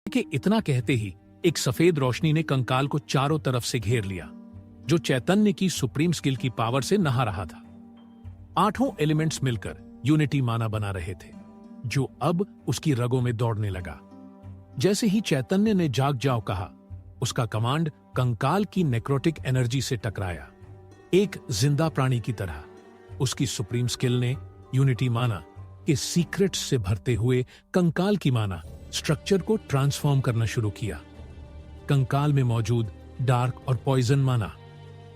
कि इतना कहते ही एक सफेद रोशनी ने कंकाल को चारों तरफ से घेर लिया, जो चैतन्य की सुप्रीम स्किल की पावर से नहा रहा था। 8 एलिमेंट्स मिलकर यूनिटी माना बना रहे थे, जो अब उसकी रगों में दौड़ने लगा। जैसे ही चैतन्य ने जाग जाओ कहा, उसका कमांड कंकाल की नेक्रोटिक एनर्जी से टकराया, एक जिंदा प्राणी की तरह। उसकी सुप्रीम स्किल ने यूनिटी माना के सीक्रेट्स से भरते हुए कंकाल की माना स्ट्रक्चर को ट्रांसफॉर्म करना शुरू किया। कंकाल में मौजूद डार्क और पॉइजन माना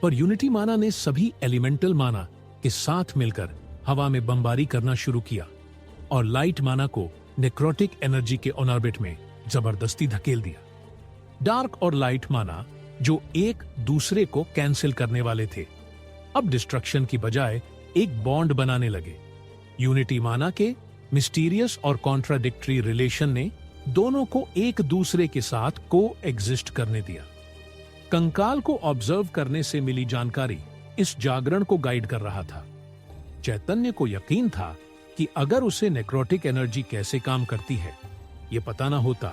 पर यूनिटी माना ने सभी एलिमेंटल माना के साथ मिलकर हवा में बमबारी करना शुरू किया और लाइट माना को नेक्रोटिक एनर्जी के ऑर्बिट में जबरदस्ती धकेल दिया। डार्क और लाइट माना जो एक दूसरे को कैंसिल करने वाले थे, अब डिस्ट्रक्शन की बजाय एक बॉन्ड बनाने लगे। यूनिटी माना के मिस्टीरियस और कॉन्ट्राडिक्टरी रिलेशन ने दोनों को एक दूसरे के साथ को एग्जिस्ट करने दिया। कंकाल को ऑब्जर्व करने से मिली जानकारी इस जागरण को गाइड कर रहा था। चैतन्य को यकीन था कि अगर उसे नेक्रोटिक एनर्जी कैसे काम करती है ये पता ना होता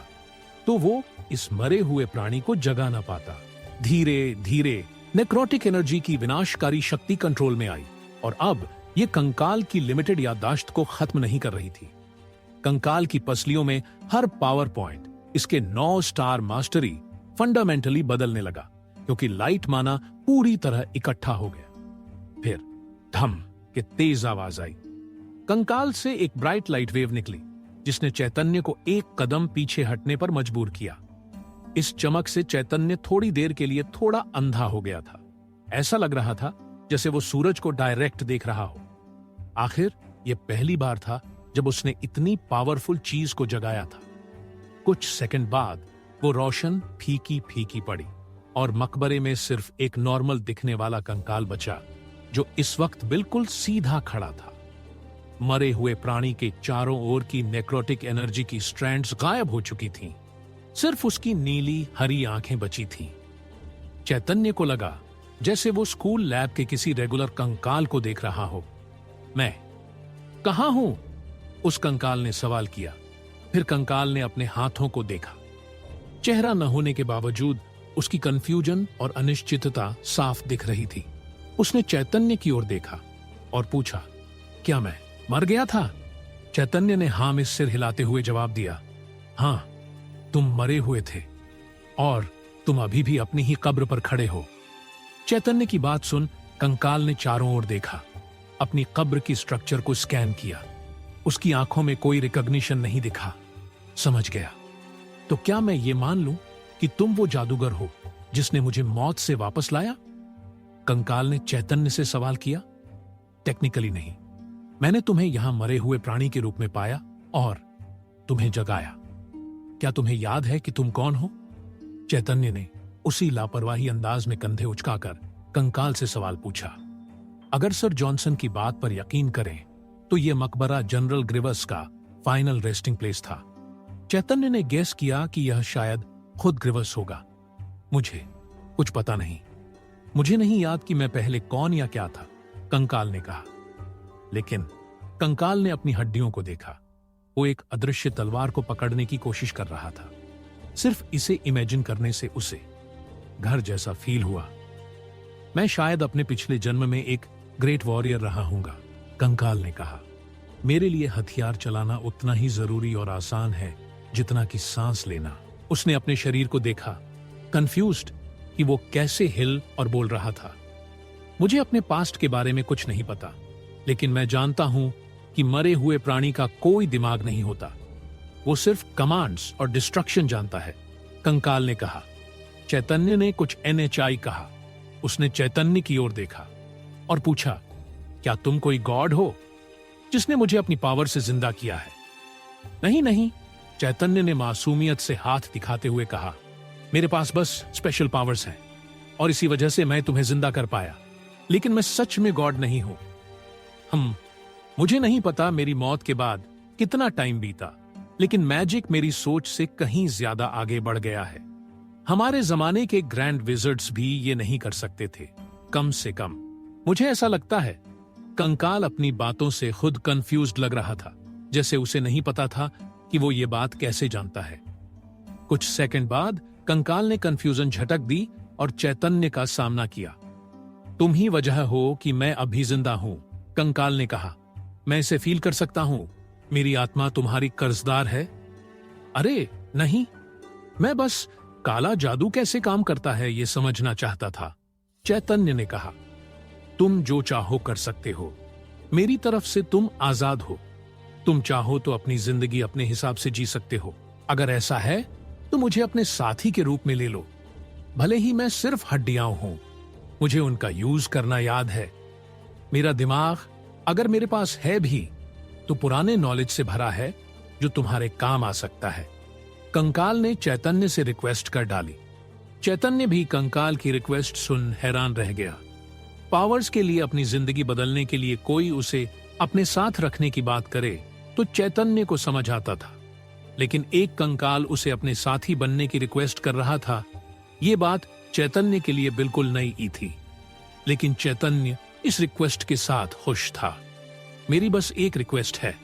तो वो इस मरे हुए प्राणी को जगा ना पाता। धीरे धीरे नेक्रोटिक एनर्जी की विनाशकारी शक्ति कंट्रोल में आई और अब ये कंकाल की लिमिटेड याददाश्त को खत्म नहीं कर रही थी। कंकाल की पसलियों में हर पावर पॉइंट इसके 9 स्टार मास्टरी फंडामेंटली बदलने लगा, क्योंकि लाइट माना पूरी तरह इकट्ठा हो गया। फिर धम के तेज आवाज आई। कंकाल से एक ब्राइट लाइट वेव निकली, जिसने चैतन्य को एक कदम पीछे हटने पर मजबूर किया। इस चमक से चैतन्य थोड़ी देर के लिए थोड़ा अंधा हो गया था। ऐसा लग रहा था जैसे वो सूरज को डायरेक्ट देख रहा हो। आखिर यह पहली बार था जब उसने इतनी पावरफुल चीज को जगाया था। कुछ सेकंड बाद वो रोशन फीकी फीकी पड़ी और मकबरे में सिर्फ एक नॉर्मल दिखने वाला कंकाल बचा, जो इस वक्त बिल्कुल सीधा खड़ा था। मरे हुए प्राणी के चारों ओर की नेक्रोटिक एनर्जी की स्ट्रैंड्स गायब हो चुकी थीं। सिर्फ उसकी नीली हरी आंखें बची थीं। चैतन्य को लगा जैसे वो स्कूल लैब के किसी रेगुलर कंकाल को देख रहा हो। मैं कहां हूं? उस कंकाल ने सवाल किया। फिर कंकाल ने अपने हाथों को देखा। चेहरा न होने के बावजूद उसकी कंफ्यूजन और अनिश्चितता साफ दिख रही थी। उसने चैतन्य की ओर देखा और पूछा, क्या मैं मर गया था? चैतन्य ने हां में सिर हिलाते हुए जवाब दिया, हां, तुम मरे हुए थे और तुम अभी भी अपनी ही कब्र पर खड़े हो। चैतन्य की बात सुन कंकाल ने चारों ओर देखा, अपनी कब्र की स्ट्रक्चर को स्कैन किया। उसकी आंखों में कोई रिकॉग्निशन नहीं दिखा। समझ गया, तो क्या मैं ये मान लूं कि तुम वो जादूगर हो जिसने मुझे मौत से वापस लाया? कंकाल ने चैतन्य से सवाल किया। टेक्निकली नहीं, मैंने तुम्हें यहां मरे हुए प्राणी के रूप में पाया और तुम्हें जगाया। क्या तुम्हें याद है कि तुम कौन हो? चैतन्य ने उसी लापरवाही अंदाज में कंधे उचकाकर कंकाल से सवाल पूछा। अगर सर जॉनसन की बात पर यकीन करें तो यह मकबरा जनरल ग्रिवस का फाइनल रेस्टिंग प्लेस था। चैतन्य ने गेस किया कि यह शायद खुद ग्रिवस होगा। मुझे कुछ पता नहीं। मुझे नहीं याद कि मैं पहले कौन या क्या था, कंकाल ने कहा। लेकिन कंकाल ने अपनी हड्डियों को देखा। वो एक अदृश्य तलवार को पकड़ने की कोशिश कर रहा था। सिर्फ इसे इमेजिन करने से उसे घर जैसा फील हुआ। मैं शायद अपने पिछले जन्म में एक ग्रेट वॉरियर रहा हूंगा, कंकाल ने कहा। मेरे लिए हथियार चलाना उतना ही जरूरी और आसान है जितना कि सांस लेना। उसने अपने शरीर को देखा, कंफ्यूज्ड कि वो कैसे हिल और बोल रहा था। मुझे अपने पास्ट के बारे में कुछ नहीं पता, लेकिन मैं जानता हूं कि मरे हुए प्राणी का कोई दिमाग नहीं होता। वो सिर्फ कमांड्स और डिस्ट्रक्शन जानता है, कंकाल ने कहा। चैतन्य ने कुछ NHI कहा। उसने चैतन्य की ओर देखा और पूछा, क्या तुम कोई गॉड हो जिसने मुझे अपनी पावर से जिंदा किया है? नहीं नहीं, चैतन्य ने मासूमियत से हाथ दिखाते हुए कहा, मेरे पास बस स्पेशल पावर्स हैं और इसी वजह से मैं तुम्हें जिंदा कर पाया। लेकिन मैं सच में गॉड नहीं हूं। मुझे नहीं पता मेरी मौत के बाद कितना टाइम बीता, लेकिन मैजिक मेरी सोच से कहीं ज्यादा आगे बढ़ गया है। हमारे जमाने के ग्रैंड विजर्ड्स भी ये नहीं कर सकते थे, कम से कम। मुझे ऐसा लगता है कंकाल अपनी बातों से खुद कंफ्यूज्ड लग रहा था, जैसे उसे नहीं पता था कि वो ये बात कैसे जानता है। कुछ सेकंड बाद कंकाल ने कंफ्यूजन झटक दी और चैतन्य का सामना किया। तुम ही वजह हो कि मैं अभी जिंदा हूं, कंकाल ने कहा। मैं इसे फील कर सकता हूं। मेरी आत्मा तुम्हारी कर्जदार है। अरे नहीं, मैं बस काला जादू कैसे काम करता है ये समझना चाहता था, चैतन्य ने कहा। तुम जो चाहो कर सकते हो। मेरी तरफ से तुम आजाद हो। तुम चाहो तो अपनी जिंदगी अपने हिसाब से जी सकते हो। अगर ऐसा है तो मुझे अपने साथी के रूप में ले लो। भले ही मैं सिर्फ हड्डियां हूं, मुझे उनका यूज करना याद है। मेरा दिमाग अगर मेरे पास है भी तो पुराने नॉलेज से भरा है जो तुम्हारे काम आ सकता है। कंकाल ने चैतन्य से रिक्वेस्ट कर डाली। चैतन्य भी कंकाल की रिक्वेस्ट सुन हैरान रह गया। पावर्स के लिए अपनी जिंदगी बदलने के लिए कोई उसे अपने साथ रखने की बात करे तो चैतन्य को समझ आता था, लेकिन एक कंकाल उसे अपने साथी बनने की रिक्वेस्ट कर रहा था। ये बात चैतन्य के लिए बिल्कुल नई थी, लेकिन चैतन्य इस रिक्वेस्ट के साथ खुश था। मेरी बस एक रिक्वेस्ट है,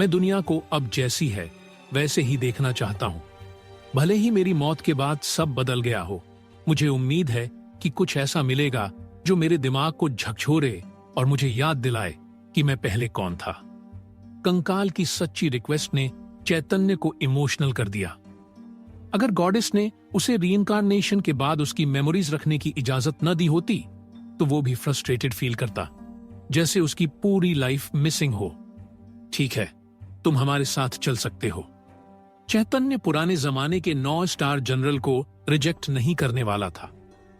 मैं दुनिया को अब जैसी है वैसे ही देखना चाहता हूं। भले ही मेरी मौत के बाद सब बदल गया हो, मुझे उम्मीद है कि कुछ ऐसा मिलेगा जो मेरे दिमाग को झकझोरे और मुझे याद दिलाए कि मैं पहले कौन था। कंकाल की सच्ची रिक्वेस्ट ने चैतन्य को इमोशनल कर दिया। अगर गॉडेस ने उसे रीइंकार्नेशन के बाद उसकी मेमोरीज रखने की इजाजत न दी होती तो वो भी फ्रस्ट्रेटेड फील करता, जैसे उसकी पूरी लाइफ मिसिंग हो। ठीक है, तुम हमारे साथ चल सकते हो। चैतन्य पुराने जमाने के 9 स्टार जनरल को रिजेक्ट नहीं करने वाला था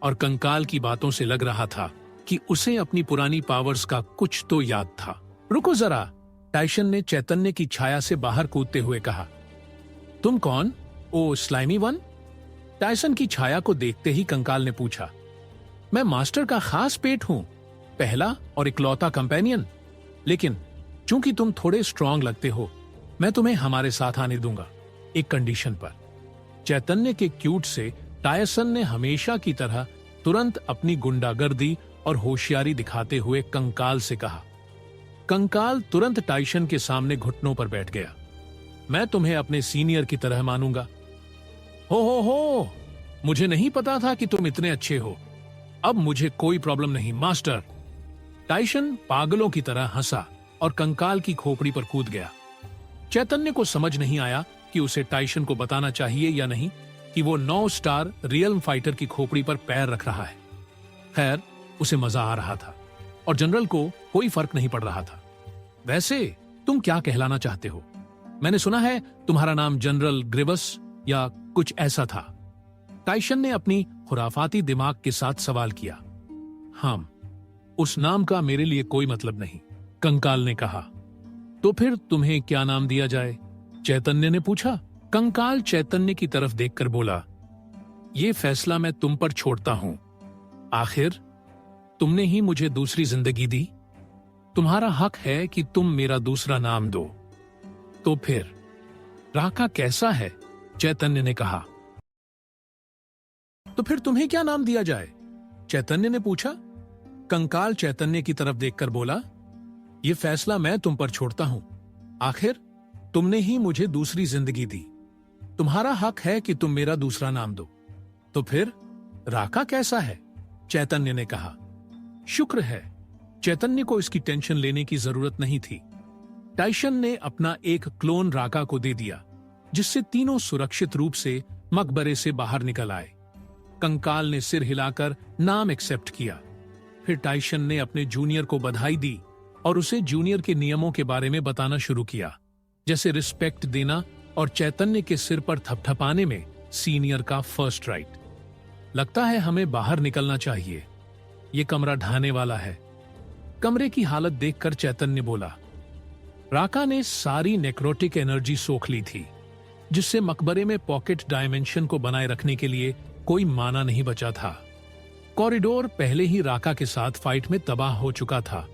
और कंकाल की बातों से लग रहा था कि उसे अपनी पुरानी पावर्स का कुछ तो याद था। रुको जरा, टाइशन ने चैतन्य की छाया से बाहर कूदते हुए कहा। तुम कौन? ओ स्लाइमी वन? टाइसन की छाया को देखते ही कंकाल ने पूछा। मैं मास्टर का खास पेट हूं, पहला और इकलौता कंपेनियन। लेकिन चूंकि तुम थोड़े स्ट्रांग लगते हो, मैं तुम्हें हमारे साथ आने दूंगा, एक कंडीशन पर। चैतन्य के क्यूट से टायसन ने हमेशा की तरह तुरंत अपनी गुंडागर्दी और होशियारी दिखाते हुए कंकाल से कहा। कंकाल तुरंत टाइसन के सामने घुटनों पर बैठ गया। मैं तुम्हें अपने सीनियर की तरह मानूंगा। हो, मुझे नहीं पता था कि तुम इतने अच्छे हो। अब मुझे कोई प्रॉब्लम नहीं मास्टर। टाइसन पागलों की तरह हंसा और कंकाल की खोपड़ी पर कूद गया। चैतन्य को समझ नहीं आया कि उसे टाइसन को बताना चाहिए या नहीं कि वो 9 स्टार रियल्म फाइटर की खोपड़ी पर पैर रख रहा है। खैर, उसे मजा आ रहा था और जनरल को कोई फर्क नहीं पड़ रहा था। वैसे तुम क्या कहलाना चाहते हो? मैंने सुना है तुम्हारा नाम जनरल ग्रिवस या कुछ ऐसा था। टाइसन ने अपनी खुराफाती दिमाग के साथ सवाल किया। हम उस नाम का मेरे लिए कोई मतलब नहीं, कंकाल ने कहा। तो फिर तुम्हें क्या नाम दिया जाए? चैतन्य ने पूछा। कंकाल चैतन्य की तरफ देखकर बोला, ये फैसला मैं तुम पर छोड़ता हूं। आखिर तुमने ही मुझे दूसरी जिंदगी दी। तुम्हारा हक है कि तुम मेरा दूसरा नाम दो। तो फिर राका कैसा है? चैतन्य ने कहा। तो फिर तुम्हें क्या नाम दिया जाए? चैतन्य ने पूछा। कंकाल चैतन्य की तरफ देखकर बोला, यह फैसला मैं तुम पर छोड़ता हूं। आखिर तुमने ही मुझे दूसरी जिंदगी दी। तुम्हारा हक है कि तुम मेरा दूसरा नाम दो। तो फिर राका कैसा है? चैतन्य ने कहा। शुक्र है। चैतन्य को इसकी टेंशन लेने की जरूरत नहीं थी। टाइसन ने अपना एक क्लोन राका को दे दिया, जिससे तीनों सुरक्षित रूप से मकबरे से बाहर निकल आए। कंकाल ने सिर हिलाकर नाम एक्सेप्ट किया। फिर टाइसन ने अपने जूनियर को बधाई दी और उसे जूनियर के नियमों के बारे में बताना शुरू किया, जैसे रिस्पेक्ट देना और चैतन्य के सिर पर थपथपाने में सीनियर का फर्स्ट राइट। लगता है हमें बाहर निकलना चाहिए, ये कमरा ढाने वाला है। कमरे की हालत देखकर चैतन्य बोला। राका ने सारी नेक्रोटिक एनर्जी सोख ली थी, जिससे मकबरे में पॉकेट डायमेंशन को बनाए रखने के लिए कोई माना नहीं बचा था। कॉरिडोर पहले ही राका के साथ फाइट में तबाह हो चुका था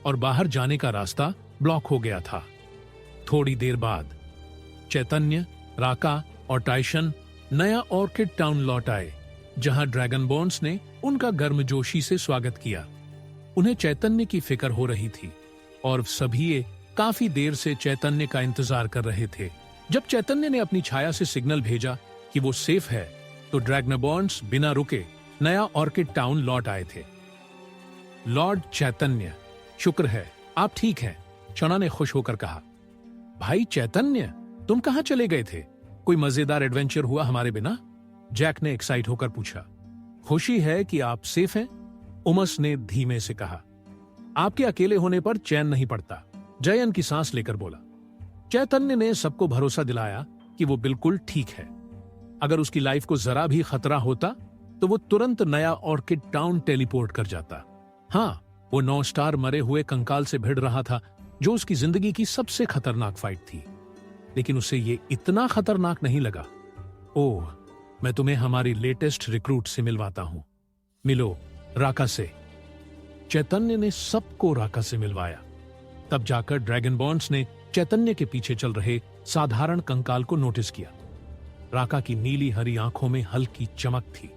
और बाहर जाने का रास्ता ब्लॉक हो गया था। थोड़ी देर बाद चैतन्य, राका और टाइसन नया ऑर्किड टाउन लौट आए, जहां ड्रैगनबोन्स ने उनका गर्मजोशी से स्वागत किया। उन्हें चैतन्य की फिक्र हो रही थी और सभी काफी देर से चैतन्य का इंतजार कर रहे थे। जब चैतन्य ने अपनी छाया से सिग्नल भेजा कि वो सेफ है तो ड्रैगनाबॉर्न्स बिना रुके नया ऑर्किड टाउन लौट आए थे। लॉर्ड चैतन्य, शुक्र है आप ठीक हैं, चना ने खुश होकर कहा। भाई चैतन्य, तुम कहां चले गए थे? कोई मजेदार एडवेंचर हुआ हमारे बिना? जैक ने एक्साइट होकर पूछा। खुशी है कि आप सेफ हैं, उमस ने धीमे से कहा। आपके अकेले होने पर चैन नहीं पड़ता, जयन की सांस लेकर बोला। चैतन्य ने सबको भरोसा दिलाया कि वो बिल्कुल ठीक है। अगर उसकी लाइफ को जरा भी खतरा होता तो वो तुरंत नया ऑर्किड टाउन टेलीपोर्ट कर जाता। हाँ, वो 9 स्टार मरे हुए कंकाल से भिड़ रहा था, जो उसकी जिंदगी की सबसे खतरनाक फाइट थी, लेकिन उसे ये इतना खतरनाक नहीं लगा। ओह, मैं तुम्हें हमारी लेटेस्ट रिक्रूट से मिलवाता हूं, मिलो राका से। चैतन्य ने सबको राका से मिलवाया। तब जाकर ड्रैगनबॉर्न्स ने चैतन्य के पीछे चल रहे साधारण कंकाल को नोटिस किया। राका की नीली हरी आंखों में हल्की चमक थी।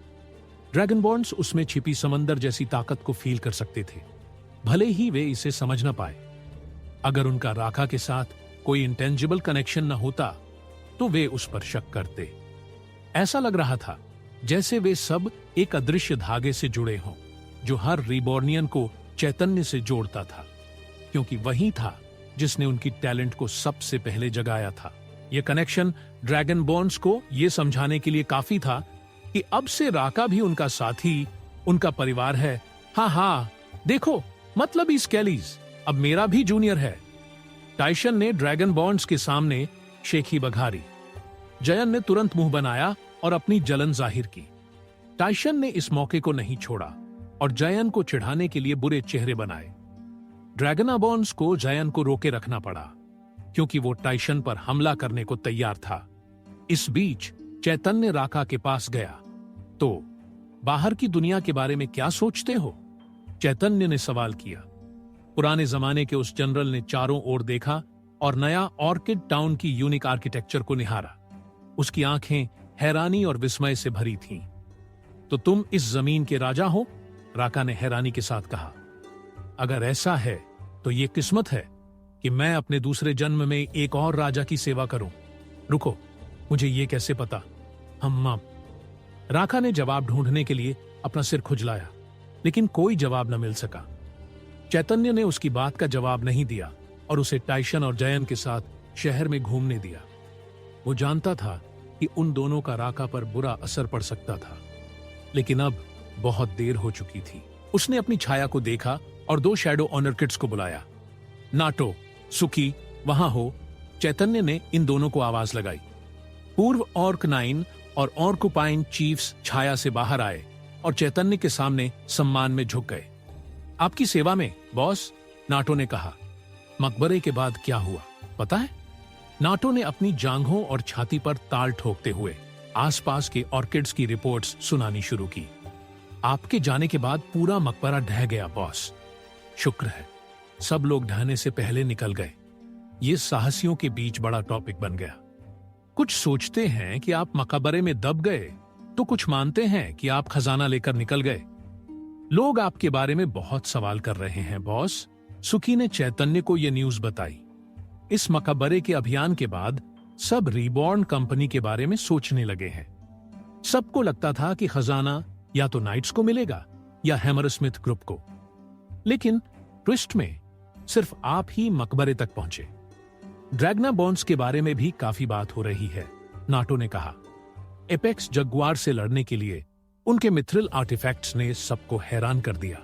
ड्रैगनबॉर्न्स उसमें छिपी समंदर जैसी ताकत को फील कर सकते थे, भले ही वे इसे समझ न पाए। अगर उनका राका के साथ कोई इंटेंजिबल कनेक्शन न होता तो वे उस पर शक करते। ऐसा लग रहा था जैसे वे सब एक अदृश्य धागे से जुड़े हों, जो हर रीबॉर्नियन को चैतन्य से जोड़ता था, क्योंकि वही था जिसने उनकी टैलेंट को सबसे पहले जगाया था। यह कनेक्शन ड्रैगनबॉर्न्स को यह समझाने के लिए काफी था कि अब से राका भी उनका साथी, उनका परिवार है। हाँ, देखो, मतलब ही स्केलीज अब मेरा भी जूनियर है। टाइशन ने ड्रैगनबॉर्न्स के सामने शेखी बघारी। जयन ने तुरंत मुंह बनाया और अपनी जलन जाहिर की। टाइशन ने इस मौके को नहीं छोड़ा और जयन को चिढ़ाने के लिए बुरे चेहरे बनाए। ड्रैगनाबॉर्न्स को जयन को रोके रखना पड़ा, क्योंकि वो टाइशन पर हमला करने को तैयार था। इस बीच चैतन्य राका के पास गया। तो बाहर की दुनिया के बारे में क्या सोचते हो? चैतन्य ने सवाल किया। पुराने जमाने के उस जनरल ने चारों ओर देखा और नया ऑर्किड टाउन की यूनिक आर्किटेक्चर को निहारा। उसकी आंखें हैरानी और विस्मय से भरी थीं। तो तुम इस जमीन के राजा हो? राका ने हैरानी के साथ कहा। अगर ऐसा है तो ये किस्मत है कि मैं अपने दूसरे जन्म में एक और राजा की सेवा करूं। रुको, मुझे ये कैसे पता? हम्मा। राका ने जवाब ढूंढने के लिए अपना सिर खुजलाया, लेकिन कोई जवाब न मिल सका। चैतन्य ने उसकी बात का जवाब नहीं दिया और उसे टाइशन और जयन के साथ शहर में घूमने दिया। वो जानता था कि उन दोनों का राका पर बुरा असर पड़ सकता था, लेकिन अब बहुत देर हो चुकी थी। उसने अपनी छाया को देखा और 2 शैडो ऑनरकिड्स को बुलाया। नाटो, सुकी, वहां हो। चैतन्य ने इन दोनों को आवाज लगाई। पूर्व ऑर्क 9 और ऑर्कुपाइन चीफ्स छाया से बाहर आए और चैतन्य के सामने सम्मान में झुक गए। आपकी सेवा में, बॉस, नाटो ने कहा। मकबरे के बाद क्या हुआ पता है? नाटो ने अपनी जांघों और छाती पर ताल ठोकते हुए आसपास के ऑर्किड्स की रिपोर्ट्स सुनानी शुरू की। आपके जाने के बाद पूरा मकबरा ढह गया बॉस। शुक्र है सब लोग ढहने से पहले निकल गए। ये साहसियों के बीच बड़ा टॉपिक बन गया। कुछ सोचते हैं कि आप मकबरे में दब गए, तो कुछ मानते हैं कि आप खजाना लेकर निकल गए। लोग आपके बारे में बहुत सवाल कर रहे हैं बॉस। सुखी ने चैतन्य को यह न्यूज बताई। इस मकबरे के अभियान के बाद सब रीबॉर्न कंपनी के बारे में सोचने लगे हैं। सबको लगता था कि खजाना या तो नाइट्स को मिलेगा या हैमरस्मिथ ग्रुप को, लेकिन ट्विस्ट में सिर्फ आप ही मकबरे तक पहुंचे। ड्रैगनाबॉर्न्स के बारे में भी काफी बात हो रही है, नाटो ने कहा। एपेक्स जगुआर से लड़ने के लिए उनके मिथ्रिल आर्टिफैक्ट्स ने सबको हैरान कर दिया।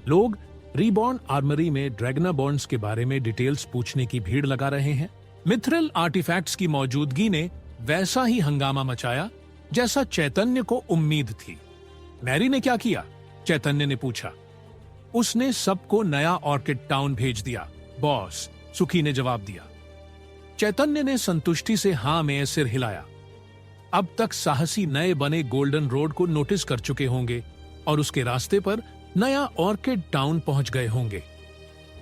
लोग रीबॉर्न आर्मरी में ड्रैगनाबॉर्न्स के बारे में डिटेल्स पूछने की भीड़ लगा रहे हैं। मिथ्रिल आर्टिफैक्ट्स की मौजूदगी ने वैसा ही हंगामा मचाया जैसा चैतन्य को उम्मीद थी। मैरी ने क्या किया? चैतन्य ने पूछा। उसने सबको नया ऑर्किड टाउन भेज दिया बॉस, सुखी ने जवाब दिया। चैतन्य ने संतुष्टि से हां में सिर हिलाया। अब तक साहसी नए बने गोल्डन रोड को नोटिस कर चुके होंगे और उसके रास्ते पर नया ऑर्किड टाउन पहुंच गए होंगे।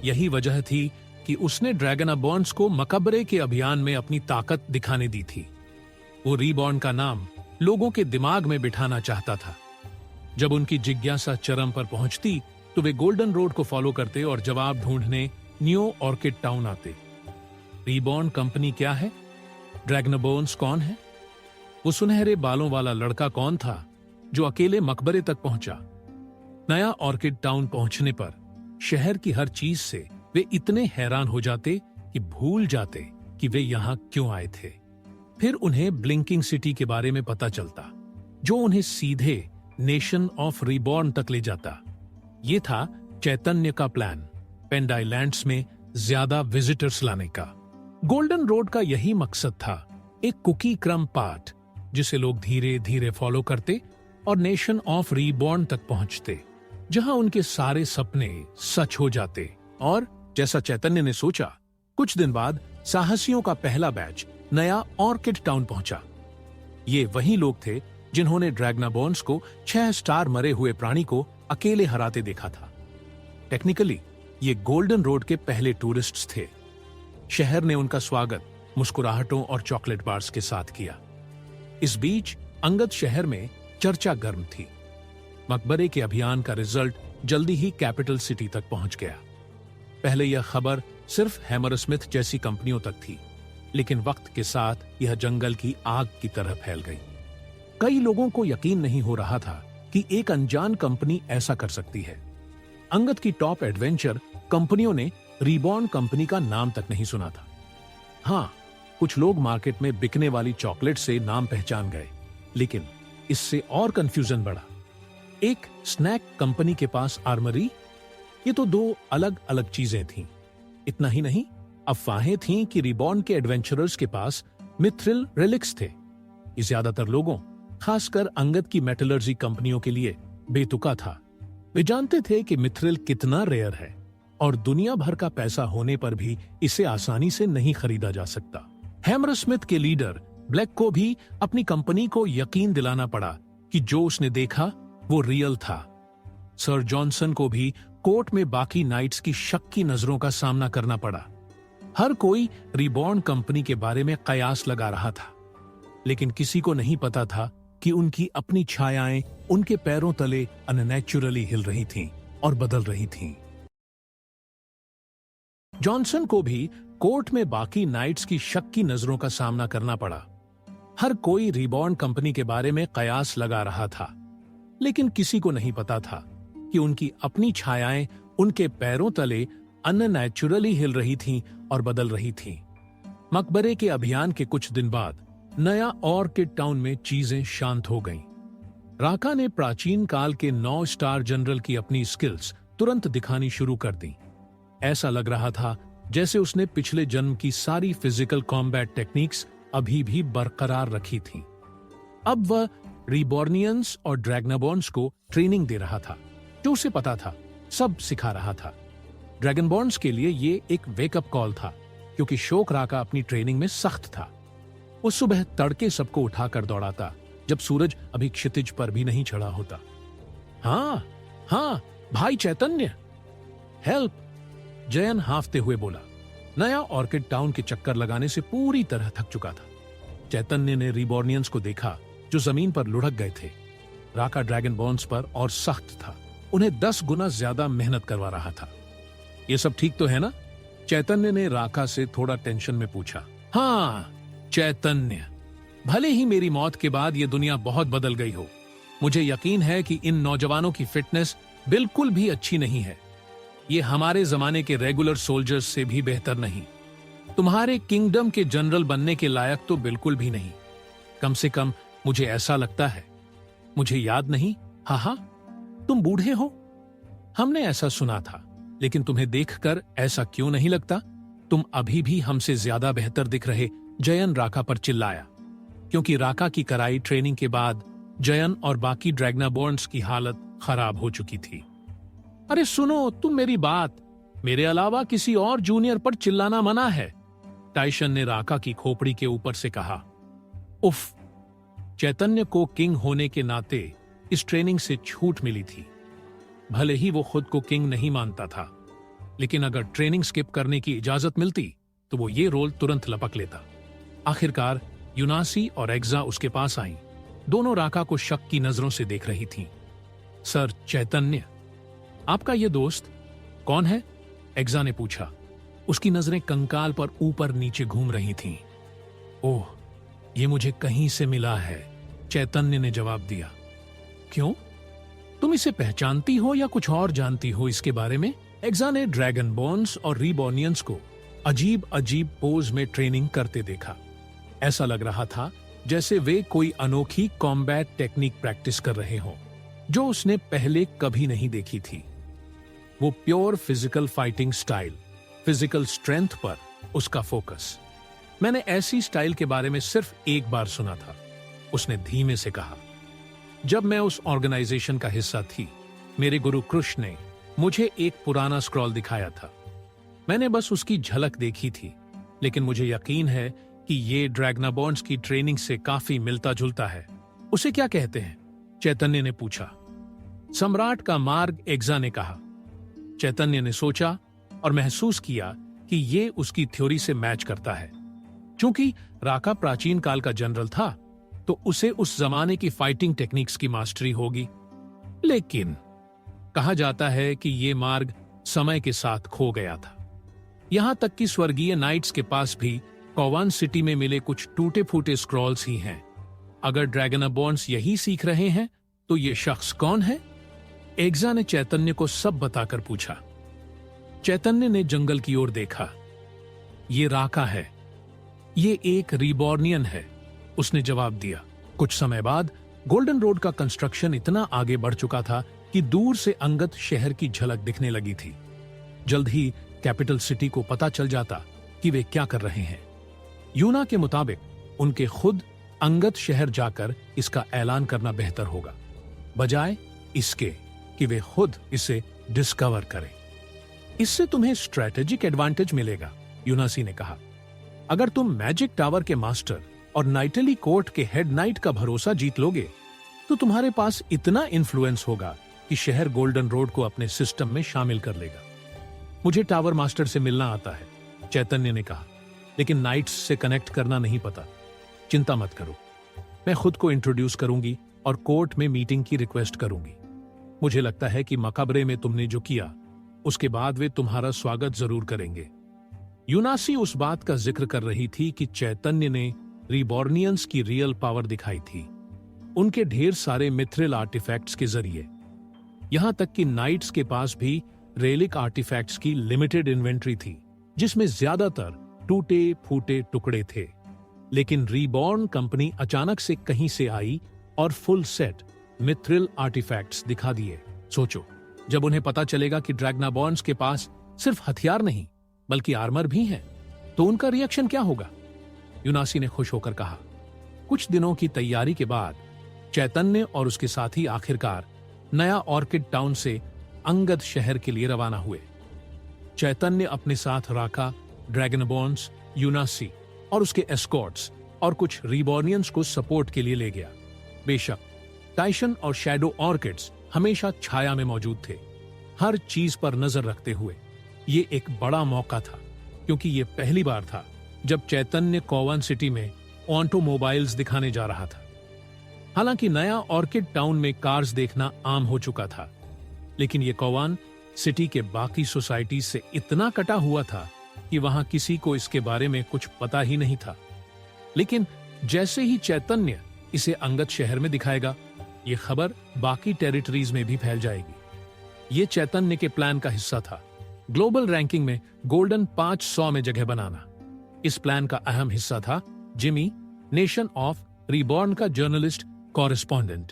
यही वजह थी कि उसने ड्रैगनाबॉर्न्स को मकबरे के अभियान में अपनी ताकत दिखाने दी थी। वो रीबॉर्न का नाम लोगों के दिमाग में बिठाना चाहता था। जब उनकी जिज्ञासा चरम पर पहुंचती तो वे गोल्डन रोड को फॉलो करते और जवाब ढूंढने न्यू ऑर्किड टाउन आते। रीबॉर्न कंपनी क्या है? ड्रैगनाबॉर्न्स कौन है? वो सुनहरे बालों वाला लड़का कौन था जो अकेले मकबरे तक पहुंचा? नया ऑर्किड टाउन पहुंचने पर शहर की हर चीज से वे इतने हैरान हो जाते कि भूल जाते कि वे यहां क्यों आए थे। फिर उन्हें ब्लिंकिंग सिटी के बारे में पता चलता, जो उन्हें सीधे नेशन ऑफ रिबॉर्न तक ले जाता। ये था चैतन्य का प्लान, पेंड आइलैंड्स में ज्यादा विजिटर्स लाने का। गोल्डन रोड का यही मकसद था, एक कुकी क्रम पाथ जिसे लोग धीरे धीरे फॉलो करते और नेशन ऑफ रीबॉर्न तक पहुंचते, जहां उनके सारे सपने सच हो जाते। और जैसा चैतन्य ने सोचा, कुछ दिन बाद साहसियों का पहला बैच नया ऑर्किड टाउन पहुंचा। ये वही लोग थे जिन्होंने ड्रैगनाबॉर्न्स को 6 स्टार मरे हुए प्राणी को अकेले हराते देखा था। टेक्निकली ये गोल्डन रोड के पहले टूरिस्ट्स थे। शहर ने उनका स्वागत मुस्कुराहटों और चॉकलेट बार्स के साथ किया। इस बीच अंगद शहर में चर्चा गर्म थी। मकबरे के अभियान का रिजल्ट जल्दी ही कैपिटल सिटी तक पहुंच गया। पहले यह खबर सिर्फ हैमरस्मिथ जैसी कंपनियों तक थी, लेकिन वक्त के साथ यह जंगल की आग की तरह फैल गई। कई लोगों को यकीन नहीं हो रहा था कि एक अनजान कंपनी ऐसा कर सकती है। अंगद की टॉप एडवेंचर कंपनियों ने रीबॉर्न कंपनी का नाम तक नहीं सुना था। हाँ, कुछ लोग मार्केट में बिकने वाली चॉकलेट से नाम पहचान गए, लेकिन इससे और कंफ्यूजन बढ़ा। एक स्नैक कंपनी के पास आर्मरी, ये तो दो अलग अलग चीजें थीं। इतना ही नहीं, अफवाहें थीं कि रिबॉर्न के एडवेंचरर्स के पास मिथ्रिल रिलिक्स थे। ये ज्यादातर लोगों, खासकर अंगद की मेटलर्जी कंपनियों के लिए बेतुका था। वे जानते थे कि मिथ्रिल कितना रेयर है और दुनिया भर का पैसा होने पर भी इसे आसानी से नहीं खरीदा जा सकता। हैमरस्मिथ के लीडर ब्लैक को भी अपनी कंपनी को यकीन दिलाना पड़ा कि जो उसने देखा वो रियल था। सर जॉनसन को भी कोर्ट में बाकी नाइट्स की शक की नजरों का सामना करना पड़ा। हर कोई रिबॉर्न कंपनी के बारे में कयास लगा रहा था, लेकिन किसी को नहीं पता था कि उनकी अपनी छायाएं उनके पैरों तले अननेचुरली हिल रही थीं और बदल रही थीं। जॉनसन को भी कोर्ट में बाकी नाइट्स की शक की नजरों का सामना करना पड़ा। हर कोई रिबॉर्न कंपनी के बारे में कयास लगा रहा था, लेकिन किसी को नहीं पता था कि उनकी अपनी छायाएं उनके पैरों तले अननेचुरली हिल रही थीं और बदल रही थीं। मकबरे के अभियान के कुछ दिन बाद नया ऑर्किड टाउन में चीजें शांत हो गईं। राका ने प्राचीन काल के 9 स्टार जनरल की अपनी स्किल्स तुरंत दिखानी शुरू कर दी। ऐसा लग रहा था जैसे उसने पिछले जन्म की सारी फिजिकल कॉम्बैट टेक्निक्स अभी भी बरकरार रखी थीं। अब वह रिबॉर्नियंस और ड्रैगनाबॉर्न्स को ट्रेनिंग दे रहा था, जो उसे पता था, सब सिखा रहा था। ड्रैगनबॉर्न्स के लिए ये एक वेकअप कॉल था, क्योंकि शोक राका अपनी ट्रेनिंग में सख्त था। वो सुबह तड़के सबको उठाकर दौड़ाता, जब सूरज अभी क्षितिज पर भी नहीं चढ़ा होता। हाँ हाँ भाई चैतन्य, हेल्प, जयन हाफते हुए बोला। नया ऑर्किड टाउन के चक्कर लगाने से पूरी तरह थक चुका था। चैतन्य ने रिबॉर्नियंस को देखा जो जमीन पर लुढ़क गए थे। राका ड्रैगनबॉर्न्स पर और सख्त था, उन्हें 10 गुना ज्यादा मेहनत करवा रहा था। ये सब ठीक तो है ना? चैतन्य ने राका से थोड़ा टेंशन में पूछा। हाँ चैतन्य, भले ही मेरी मौत के बाद ये दुनिया बहुत बदल गई हो, मुझे यकीन है कि इन नौजवानों की फिटनेस बिल्कुल भी अच्छी नहीं है। ये हमारे जमाने के रेगुलर सोल्जर्स से भी बेहतर नहीं। तुम्हारे किंगडम के जनरल बनने के लायक तो बिल्कुल भी नहीं। कम से कम मुझे ऐसा लगता है। मुझे याद नहीं, हाँ, तुम बूढ़े हो, हमने ऐसा सुना था, लेकिन तुम्हें देखकर ऐसा क्यों नहीं लगता? तुम अभी भी हमसे ज्यादा बेहतर दिख रहे, जयन राका पर चिल्लाया, क्योंकि राका की कराई ट्रेनिंग के बाद जयन और बाकी ड्रैगनाबॉर्न्स की हालत खराब हो चुकी थी। अरे सुनो तुम मेरी बात, मेरे अलावा किसी और जूनियर पर चिल्लाना मना है, टाइशन ने राका की खोपड़ी के ऊपर से कहा। उफ, चैतन्य को किंग होने के नाते इस ट्रेनिंग से छूट मिली थी। भले ही वो खुद को किंग नहीं मानता था, लेकिन अगर ट्रेनिंग स्किप करने की इजाजत मिलती तो वो ये रोल तुरंत लपक लेता। आखिरकार यूनासी और एग्जा उसके पास आईं। दोनों राका को शक की नजरों से देख रही थीं। सर चैतन्य, आपका ये दोस्त कौन है? एग्जा ने पूछा। उसकी नजरें कंकाल पर ऊपर नीचे घूम रही थीं। ओह, ये मुझे कहीं से मिला है, चैतन्य ने जवाब दिया। क्यों? तुम इसे पहचानती हो या कुछ और जानती हो इसके बारे में? एग्जा ने ड्रैगन बोन्स और रीबॉर्नियंस को अजीब अजीब पोज में ट्रेनिंग करते देखा। ऐसा लग रहा था जैसे वे कोई अनोखी कॉम्बैट टेक्निक प्रैक्टिस कर रहे हों, जो उसने पहले कभी नहीं देखी थी। वो pure physical fighting style, physical strength पर उसका फोकस। मैंने ऐसी स्टाइल के बारे में सिर्फ एक बार सुना था, उसने धीमे से कहा। जब मैं उस ऑर्गेनाइजेशन का हिस्सा थी, मेरे गुरु कृष्ण ने मुझे एक पुराना स्क्रॉल दिखाया था। मैंने बस उसकी झलक देखी थी, लेकिन मुझे यकीन है कि ये ड्रैगनाबॉन्ड्स की ट्रेनिंग से काफी मिलता जुलता है। उसे क्या कहते हैं? चैतन्य ने पूछा। सम्राट का मार्ग, एग्जा ने कहा। चैतन्य ने सोचा और महसूस किया कि ये उसकी थ्योरी से मैच करता है। क्योंकि राका प्राचीन काल का जनरल था, तो उसे उस जमाने की फाइटिंग टेक्निक्स की मास्टरी होगी। लेकिन कहा जाता है कि ये मार्ग समय के साथ खो गया था। यहां तक कि स्वर्गीय नाइट्स के पास भी कोवान सिटी में मिले कुछ टूटे फूटे स्क्रॉल्स ही हैं। अगर ड्रैगनाबॉन्ड्स यही सीख रहे हैं, तो ये शख्स कौन है? एग्जा ने चैतन्य को सब बताकर पूछा। चैतन्य ने जंगल की ओर देखा। ये राका है, ये एक रीबॉर्नियन है, उसने जवाब दिया। कुछ समय बाद गोल्डन रोड का कंस्ट्रक्शन इतना आगे बढ़ चुका था कि दूर से अंगद शहर की झलक दिखने लगी थी। जल्द ही कैपिटल सिटी को पता चल जाता कि वे क्या कर रहे हैं। यूना के मुताबिक उनके खुद अंगद शहर जाकर इसका ऐलान करना बेहतर होगा, बजाय इसके कि वे खुद इसे डिस्कवर करें। इससे तुम्हें स्ट्रैटेजिक एडवांटेज मिलेगा, यूनासी ने कहा। अगर तुम मैजिक टावर के मास्टर और नाइटली कोर्ट के हेड नाइट का भरोसा जीत लोगे, तो तुम्हारे पास इतना इन्फ्लुएंस होगा कि शहर गोल्डन रोड को अपने सिस्टम में शामिल कर लेगा। मुझे टावर मास्टर से मिलना आता है, चैतन्य ने कहा, लेकिन नाइट्स से कनेक्ट करना नहीं पता। चिंता मत करो, मैं खुद को इंट्रोड्यूस करूंगी और कोर्ट में मीटिंग की रिक्वेस्ट करूंगी। मुझे लगता है कि मकबरे में तुमने जो किया, उसके बाद वे तुम्हारा स्वागत जरूर करेंगे। यूनासी उस बात का जिक्र कर रही थी कि चैतन्य ने रीबॉर्नियंस की रियल पावर दिखाई थी, उनके ढेर सारे मिथ्रिल आर्टिफैक्ट्स के जरिए। यहां तक कि नाइट्स के पास भी रेलिक आर्टिफैक्ट्स की लिमिटेड इन्वेंट्री थी, जिसमें ज्यादातर टूटे फूटे टुकड़े थे। लेकिन रीबॉर्न कंपनी अचानक से कहीं से आई और फुल सेट मिथ्रिल आर्टिफैक्ट्स दिखा दिए। सोचो, जब उन्हें पता चलेगा कि ड्रैगनाबॉन्ड्स के पास सिर्फ हथियार नहीं बल्कि आर्मर भी है, तो उनका रिएक्शन क्या होगा? यूनासी ने खुश होकर कहा। कुछ दिनों की तैयारी के बाद चैतन्य और उसके साथी आखिरकार नया ऑर्किड टाउन से अंगद शहर के लिए रवाना हुए। चैतन्य अपने साथ राका, ड्रैगनाबॉन्ड्स, यूनासी और उसके एस्कॉर्ट्स और कुछ रीबॉर्नियंस को सपोर्ट के लिए ले गया। बेशक टाइशन और शैडो ऑर्किड्स हमेशा छाया में मौजूद थे, हर चीज पर नजर रखते हुए। ये एक बड़ा मौका था, क्योंकि ये पहली बार था जब चैतन्य कोवान सिटी में ऑटोमोबाइल्स दिखाने जा रहा था। हालांकि नया ऑर्किड टाउन में कार्स देखना आम हो चुका था, लेकिन ये कोवान सिटी के बाकी सोसाइटी से इतना कटा हुआ था कि वहां किसी को इसके बारे में कुछ पता ही नहीं था। लेकिन जैसे ही चैतन्य इसे अंगद शहर में दिखाएगा, ये खबर बाकी टेरिटरीज में भी फैल जाएगी। ये चैतन्य के प्लान का हिस्सा था, ग्लोबल रैंकिंग में गोल्डन 500 में जगह बनाना। इस प्लान का अहम हिस्सा था जिमी, नेशन ऑफ रीबॉर्न का जर्नलिस्ट कॉरेस्पॉन्डेंट।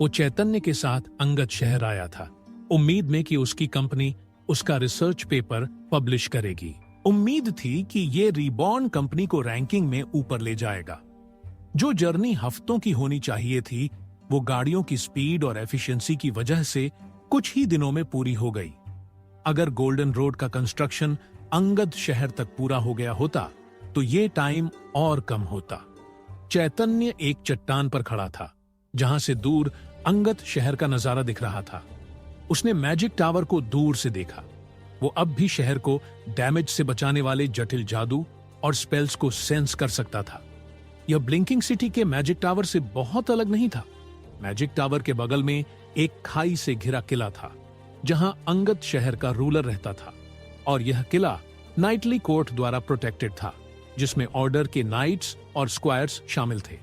वो चैतन्य के साथ अंगद शहर आया था, उम्मीद में कि उसकी कंपनी उसका रिसर्च पेपर पब्लिश करेगी। उम्मीद थी कि ये रीबॉर्न कंपनी को रैंकिंग में ऊपर ले जाएगा। जो जर्नी हफ्तों की होनी चाहिए थी, वो गाड़ियों की स्पीड और एफिशिएंसी की वजह से कुछ ही दिनों में पूरी हो गई। अगर गोल्डन रोड का कंस्ट्रक्शन अंगद शहर तक पूरा हो गया होता, तो ये टाइम और कम होता। चैतन्य एक चट्टान पर खड़ा था, जहां से दूर अंगद शहर का नजारा दिख रहा था। उसने मैजिक टावर को दूर से देखा। वो अब भी शहर को डैमेज से बचाने वाले जटिल जादू और स्पेल्स को सेंस कर सकता था। यह ब्लिंकिंग सिटी के मैजिक टावर से बहुत अलग नहीं था। मैजिक टावर के बगल में एक खाई से घिरा किला था, जहां अंगद शहर का रूलर रहता था, और यह किला नाइटली कोर्ट द्वारा प्रोटेक्टेड था। जिसमें ऑर्डर के नाइट्स और स्क्वायर्स शामिल थे।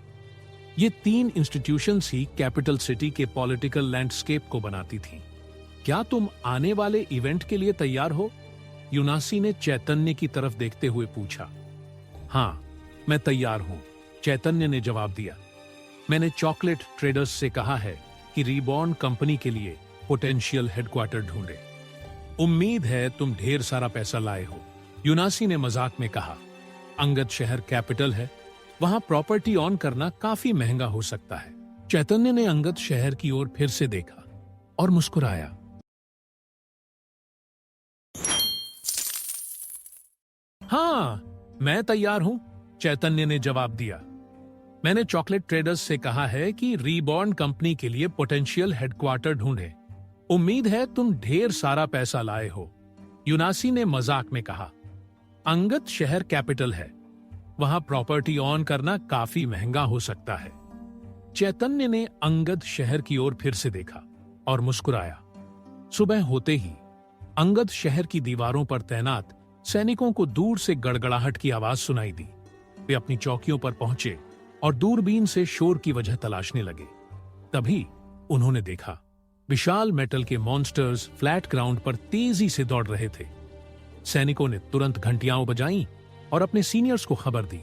ये 3 इंस्टीट्यूशंस ही कैपिटल सिटी के पॉलिटिकल लैंडस्केप को बनाती थीं। क्या तुम आने वाले इवेंट के लिए तैयार हो? यूनासी ने चैतन्य की तरफ देखते हुए पूछा। हाँ, मैं तैयार हूं, चैतन्य ने जवाब दिया। मैंने चॉकलेट ट्रेडर्स से कहा है कि रीबॉर्न कंपनी के लिए पोटेंशियल हेडक्वार्टर ढूंढे। उम्मीद है तुम ढेर सारा पैसा लाए हो, यूनासी ने मजाक में कहा। अंगद शहर कैपिटल है, वहां प्रॉपर्टी ऑन करना काफी महंगा हो सकता है। चैतन्य ने अंगद शहर की ओर फिर से देखा और मुस्कुराया। हाँ, मैं तैयार हूं, चैतन्य ने जवाब दिया। मैंने चॉकलेट ट्रेडर्स से कहा है कि रीबॉर्न कंपनी के लिए पोटेंशियल हेडक्वार्टर ढूंढे। उम्मीद है तुम ढेर सारा पैसा लाए हो, यूनासी ने मजाक में कहा। अंगद शहर कैपिटल है, वहां प्रॉपर्टी ऑन करना काफी महंगा हो सकता है। चैतन्य ने अंगद शहर की ओर फिर से देखा और मुस्कुराया। सुबह होते ही अंगद शहर की दीवारों पर तैनात सैनिकों को दूर से गड़गड़ाहट की आवाज सुनाई दी। वे अपनी चौकियों पर पहुंचे और दूरबीन से शोर की वजह तलाशने लगे। तभी उन्होंने देखा विशाल मेटल के मॉन्स्टर्स फ्लैट ग्राउंड पर तेजी से दौड़ रहे थे। सैनिकों ने तुरंत घंटियां बजाईं और अपने सीनियर्स को खबर दी।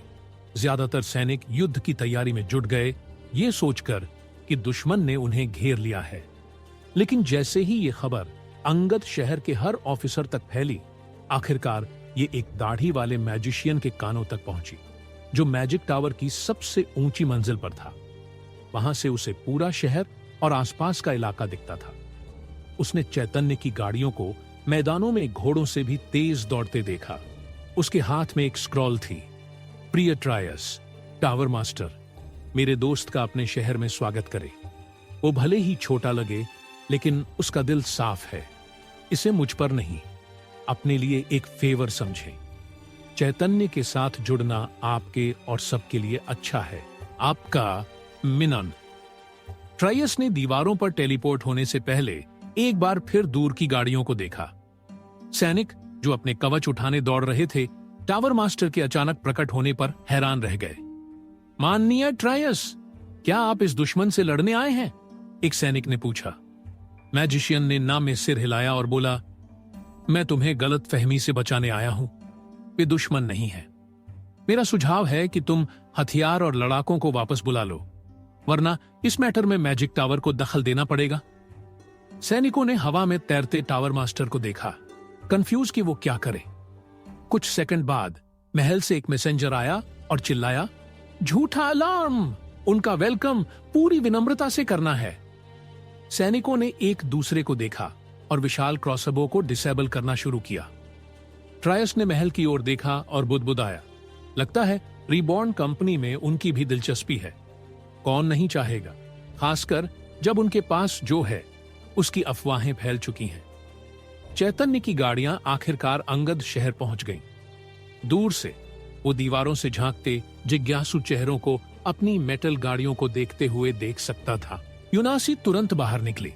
ज्यादातर सैनिक युद्ध की तैयारी में जुट गए, ये सोचकर कि दुश्मन ने उन्हें घेर लिया है। लेकिन जैसे ही ये खबर अंगद शहर के हर ऑफिसर तक फैली, आखिरकार ये एक दाढ़ी वाले मैजिशियन के कानों तक पहुंची, जो मैजिक टावर की सबसे ऊंची मंजिल पर था। वहां से उसे पूरा शहर और आसपास का इलाका दिखता था। उसने चैतन्य की गाड़ियों को मैदानों में घोड़ों से भी तेज दौड़ते देखा। उसके हाथ में एक स्क्रॉल थी। प्रिय ट्रायस, टावर मास्टर, मेरे दोस्त का अपने शहर में स्वागत करे। वो भले ही छोटा लगे, लेकिन उसका दिल साफ है। इसे मुझ पर नहीं, अपने लिए एक फेवर समझें। चैतन्य के साथ जुड़ना आपके और सबके लिए अच्छा है। आपका मिनन। ट्रायस ने दीवारों पर टेलीपोर्ट होने से पहले एक बार फिर दूर की गाड़ियों को देखा। सैनिक जो अपने कवच उठाने दौड़ रहे थे, टावर मास्टर के अचानक प्रकट होने पर हैरान रह गए। माननीय ट्रायस, क्या आप इस दुश्मन से लड़ने आए हैं? एक सैनिक ने पूछा। मैजिशियन ने ना में सिर हिलाया और बोला, मैं तुम्हें गलत फहमी से बचाने आया हूं। वे दुश्मन नहीं है। मेरा सुझाव है कि तुम हथियार और लड़ाकों को वापस बुला लो, वरना इस मैटर में मैजिक टावर को दखल देना पड़ेगा। सैनिकों ने हवा में तैरते टावर मास्टर को देखा, कंफ्यूज कि वो क्या करे। कुछ सेकंड बाद महल से एक मैसेंजर आया और चिल्लाया, झूठा अलार्म! उनका वेलकम पूरी विनम्रता से करना है। सैनिकों ने एक दूसरे को देखा और विशाल क्रॉसबो को डिसेबल करना शुरू किया। ट्रायस ने महल की ओर देखा और बुदबुदाया, लगता है रीबॉर्न कंपनी में उनकी भी दिलचस्पी है। कौन नहीं चाहेगा, खासकर जब उनके पास जो है उसकी अफवाहें फैल चुकी हैं। चैतन्य की गाड़ियां आखिरकार अंगद शहर पहुंच गईं। दूर से वो दीवारों से झांकते जिज्ञासु चेहरों को अपनी मेटल गाड़ियों को देखते हुए देख सकता था। यूनासी तुरंत बाहर निकली।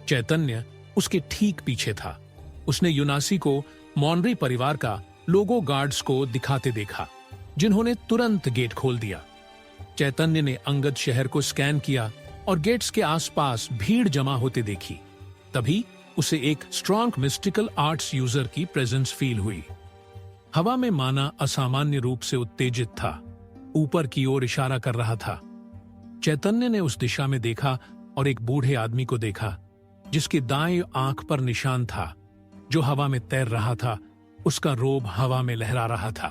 चैतन्य उसके ठीक पीछे था। उसने यूनासी को मॉनरी परिवार का लोगो गार्ड्स को दिखाते देखा, जिन्होंने तुरंत गेट खोल दिया। चैतन्य ने अंगद शहर को स्कैन किया और गेट्स के आसपास भीड़ जमा होते देखी। तभी उसे एक स्ट्रॉन्ग मिस्टिकल आर्ट्स यूजर की प्रेजेंस फील हुई। हवा में माना असामान्य रूप से उत्तेजित था, ऊपर की ओर इशारा कर रहा था। चैतन्य ने उस दिशा में देखा और एक बूढ़े आदमी को देखा, जिसकी दाएं आंख पर निशान था, जो हवा में तैर रहा था। उसका रोब हवा में लहरा रहा था।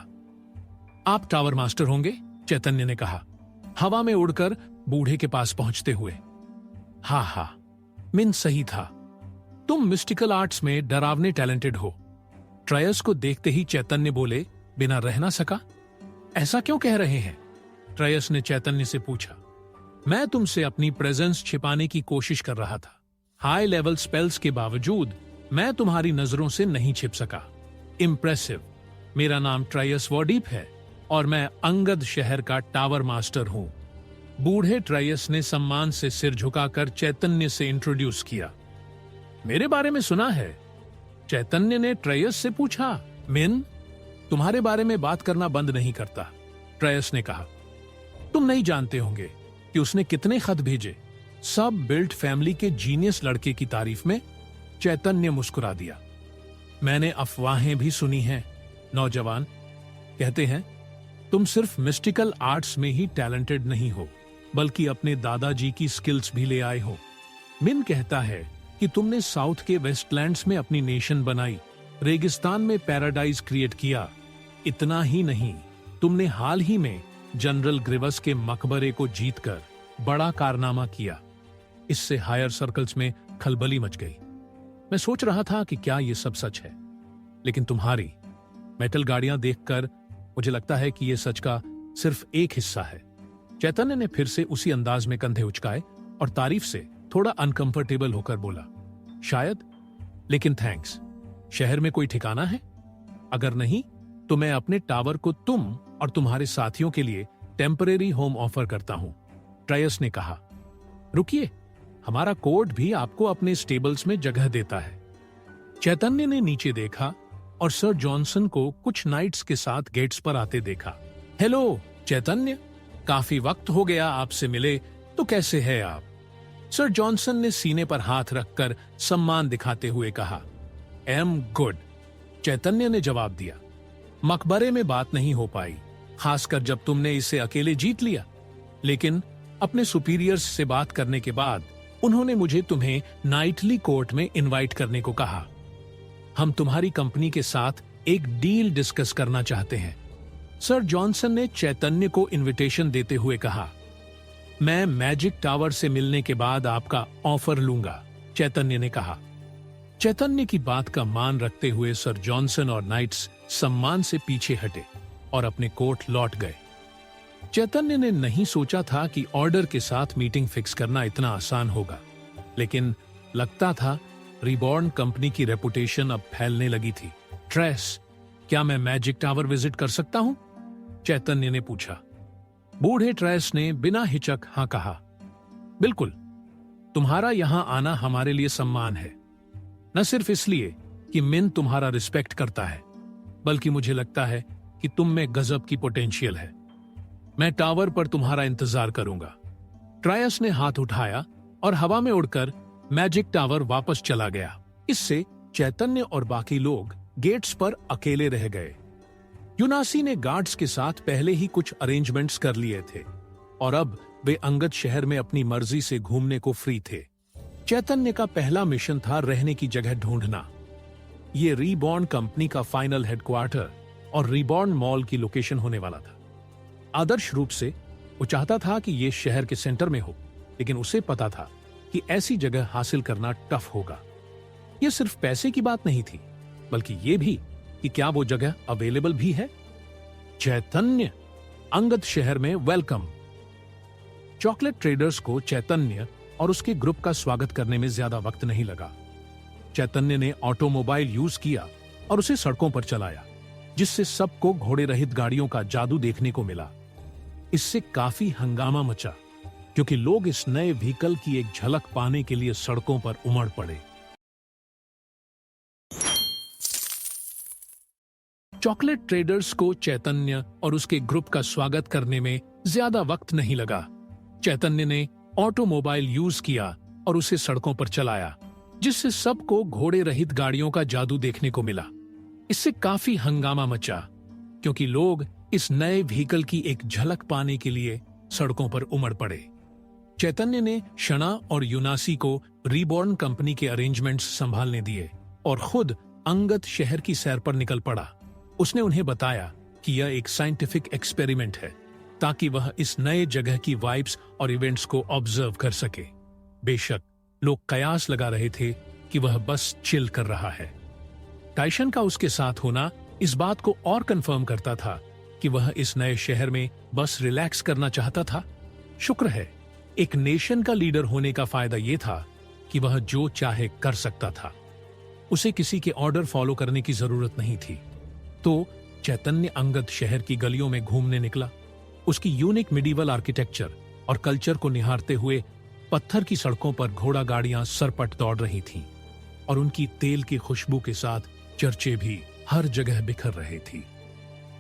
आप टावर मास्टर होंगे? चैतन्य ने कहा, हवा में उड़कर बूढ़े के पास पहुंचते हुए। हा, मिन सही था। तुम मिस्टिकल आर्ट्स में डरावने टैलेंटेड हो। ट्रायस को देखते ही चैतन्य बोले, बिना रह ना सका। ऐसा क्यों कह रहे हैं? ट्रायस ने चैतन्य से पूछा। मैं तुमसे अपनी प्रेजेंस छिपाने की कोशिश कर रहा था। हाई लेवल स्पेल्स के बावजूद मैं तुम्हारी नजरों से नहीं छिप सका। इम्प्रेसिव। मेरा नाम ट्रायस वॉडीप है और मैं अंगद शहर का टावर मास्टर हूं। बूढ़े ट्रायस ने सम्मान से सिर झुकाकर चैतन्य से इंट्रोड्यूस किया। मेरे बारे में सुना है? चैतन्य ने ट्रायस से पूछा। मिन, तुम्हारे बारे में बात करना बंद नहीं करता, ट्रेयस ने कहा। तुम नहीं जानते होंगे कि उसने कितने खत भेजे, सब बिल्ट फैमिली के जीनियस लड़के की तारीफ में। चैतन्य मुस्कुरा दिया। मैंने अफवाहें भी सुनी हैं। नौजवान कहते हैं तुम सिर्फ मिस्टिकल आर्ट्स में ही टैलेंटेड नहीं हो, बल्कि अपने दादाजी की स्किल्स भी ले आए हो। मिन कहता है कि तुमने साउथ के वेस्टलैंड्स में अपनी नेशन बनाई, रेगिस्तान में पैराडाइज क्रिएट किया। इतना ही नहीं, तुमने हाल ही में जनरल ग्रिवस के मकबरे को जीतकर बड़ा कारनामा किया। इससे हायर सर्कल्स में खलबली मच गई। मैं सोच रहा था कि क्या यह सब सच है, लेकिन तुम्हारी मेटल गाड़ियां देखकर मुझे लगता है कि यह सच का सिर्फ एक हिस्सा है। चैतन्य ने फिर से उसी अंदाज में कंधे उचकाए और तारीफ से थोड़ा अनकंफर्टेबल होकर बोला, शायद, लेकिन थैंक्स। शहर में कोई ठिकाना है? अगर नहीं तो मैं अपने टावर को तुम और तुम्हारे साथियों के लिए टेम्परेरी होम ऑफर करता हूं, ट्रेयस ने कहा। रुकिए, हमारा कोर्ट भी आपको अपने स्टेबल्स में जगह देता है। चैतन्य ने नीचे देखा और सर जॉनसन को कुछ नाइट्स के साथ गेट्स पर आते देखा। हेलो चैतन्य, काफी वक्त हो गया आपसे मिले, तो कैसे है आप? सर जॉनसन ने सीने पर हाथ रखकर सम्मान दिखाते हुए कहा। एम गुड, चैतन्य ने जवाब दिया। मकबरे में बात नहीं हो पाई, खासकर जब तुमने इसे अकेले जीत लिया, लेकिन अपने सुपीरियर्स से बात करने के बाद उन्होंने मुझे तुम्हें नाइटली कोर्ट में इनवाइट करने को कहा। हम तुम्हारी कंपनी के साथ एक डील डिस्कस करना चाहते हैं। सर जॉनसन ने चैतन्य को इनविटेशन देते हुए कहा। मैं मैजिक टावर से मिलने के बाद आपका ऑफर लूंगा, चैतन्य ने कहा। चैतन्य की बात का मान रखते हुए सर जॉनसन और नाइट्स सम्मान से पीछे हटे और अपने कोर्ट लौट गए। चैतन्य ने नहीं सोचा था कि ऑर्डर के साथ मीटिंग फिक्स करना इतना आसान होगा, लेकिन लगता था रिबॉर्न कंपनी की रेपुटेशन अब फैलने लगी थी। ट्रेस, क्या मैं मैजिक टावर विजिट कर सकता हूं? चैतन्य ने पूछा। बूढ़े ट्रेस ने बिना हिचक हां कहा। बिल्कुल, तुम्हारा यहां आना हमारे लिए सम्मान है, न सिर्फ इसलिए कि मिन तुम्हारा रिस्पेक्ट करता है, बल्कि मुझे लगता है कि तुम में गजब की पोटेंशियल है। मैं टावर पर तुम्हारा इंतजार करूंगा। ट्रायस ने हाथ उठाया और हवा में उड़कर मैजिक टावर वापस चला गया। इससे चैतन्य और बाकी लोग गेट्स पर अकेले रह गए। यूनासी ने गार्ड्स के साथ पहले ही कुछ अरेंजमेंट्स कर लिए थे और अब वे अंगद शहर में अपनी मर्जी से घूमने को फ्री थे। चैतन्य का पहला मिशन था रहने की जगह ढूंढना। ये रीबॉर्न कंपनी का फाइनल हेडक्वार्टर और रीबॉर्न मॉल की लोकेशन होने वाला था। आदर्श रूप से वो चाहता था कि ये शहर के सेंटर में हो, लेकिन उसे पता था कि ऐसी जगह हासिल करना टफ होगा। यह सिर्फ पैसे की बात नहीं थी, बल्कि ये भी कि क्या वो जगह अवेलेबल भी है। चैतन्य, अंगद शहर में वेलकम। चॉकलेट ट्रेडर्स को चैतन्य और उसके ग्रुप का स्वागत करने में ज्यादा वक्त नहीं लगा। चैतन्य ने ऑटोमोबाइल यूज किया और उसे सड़कों पर चलाया, जिससे सबको घोड़े रहित गाड़ियों का जादू देखने को मिला। इससे काफी हंगामा मचा, क्योंकि लोग इस नए व्हीकल की एक झलक पाने के लिए सड़कों पर उमड़ पड़े। चॉकलेट ट्रेडर्स को चैतन्य और उसके ग्रुप का स्वागत करने में ज्यादा वक्त नहीं लगा। चैतन्य ने ऑटोमोबाइल यूज किया और उसे सड़कों पर चलाया, जिससे सबको घोड़े रहित गाड़ियों का जादू देखने को मिला। इससे काफी हंगामा मचा, क्योंकि लोग इस नए व्हीकल की एक झलक पाने के लिए सड़कों पर उमड़ पड़े। चैतन्य ने शना और यूनासी को रीबॉर्न कंपनी के अरेंजमेंट्स संभालने दिए और खुद अंगद शहर की सैर पर निकल पड़ा। उसने उन्हें बताया कि यह एक साइंटिफिक एक्सपेरिमेंट है, ताकि वह इस नए जगह की वाइब्स और इवेंट्स को ऑब्जर्व कर सके। बेशक लोग कयास लगा रहे थे कि वह बस चिल कर रहा है। टाइशन का उसके साथ होना इस बात को और कंफर्म करता था कि वह इस नए शहर में बस रिलैक्स करना चाहता था। शुक्र है, एक नेशन का लीडर होने का फायदा यह था कि वह जो चाहे कर सकता था। उसे किसी के ऑर्डर फॉलो करने की जरूरत नहीं थी। तो चैतन्य अंगद शहर की गलियों में घूमने निकला। उसकी यूनिक मिडीवल आर्किटेक्चर और कल्चर को निहारते हुए पत्थर की सड़कों पर घोड़ा गाड़ियां सरपट दौड़ रही थीं और उनकी तेल की खुशबू के साथ चर्चे भी हर जगह बिखर रहे थी।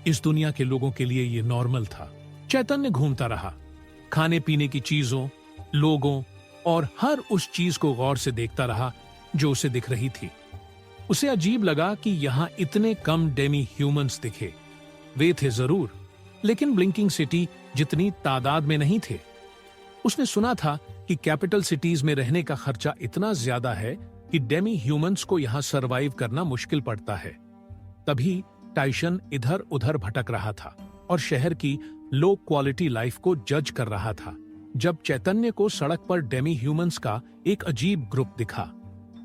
इस दुनिया के लोगों के लिए ये नॉर्मल था। चैतन्य घूमता रहा, खाने पीने की चीजों, लोगों और हर उस चीज को गौर से देखता रहा जो उसे दिख रही थी। उसे अजीब लगा कि यहां इतने कम डेमी ह्यूमंस दिखे। वे थे जरूर, लेकिन ब्लिंकिंग सिटी जितनी तादाद में नहीं थे। उसने सुना था कि कैपिटल सिटीज में रहने का खर्चा इतना ज्यादा है कि डेमी ह्यूमंस को यहां सरवाइव करना मुश्किल पड़ता है। तभी टाइशन इधर उधर भटक रहा था और शहर की लो क्वालिटी लाइफ को जज कर रहा था जब चैतन्य को सड़क पर डेमी ह्यूमंस का एक अजीब ग्रुप दिखा।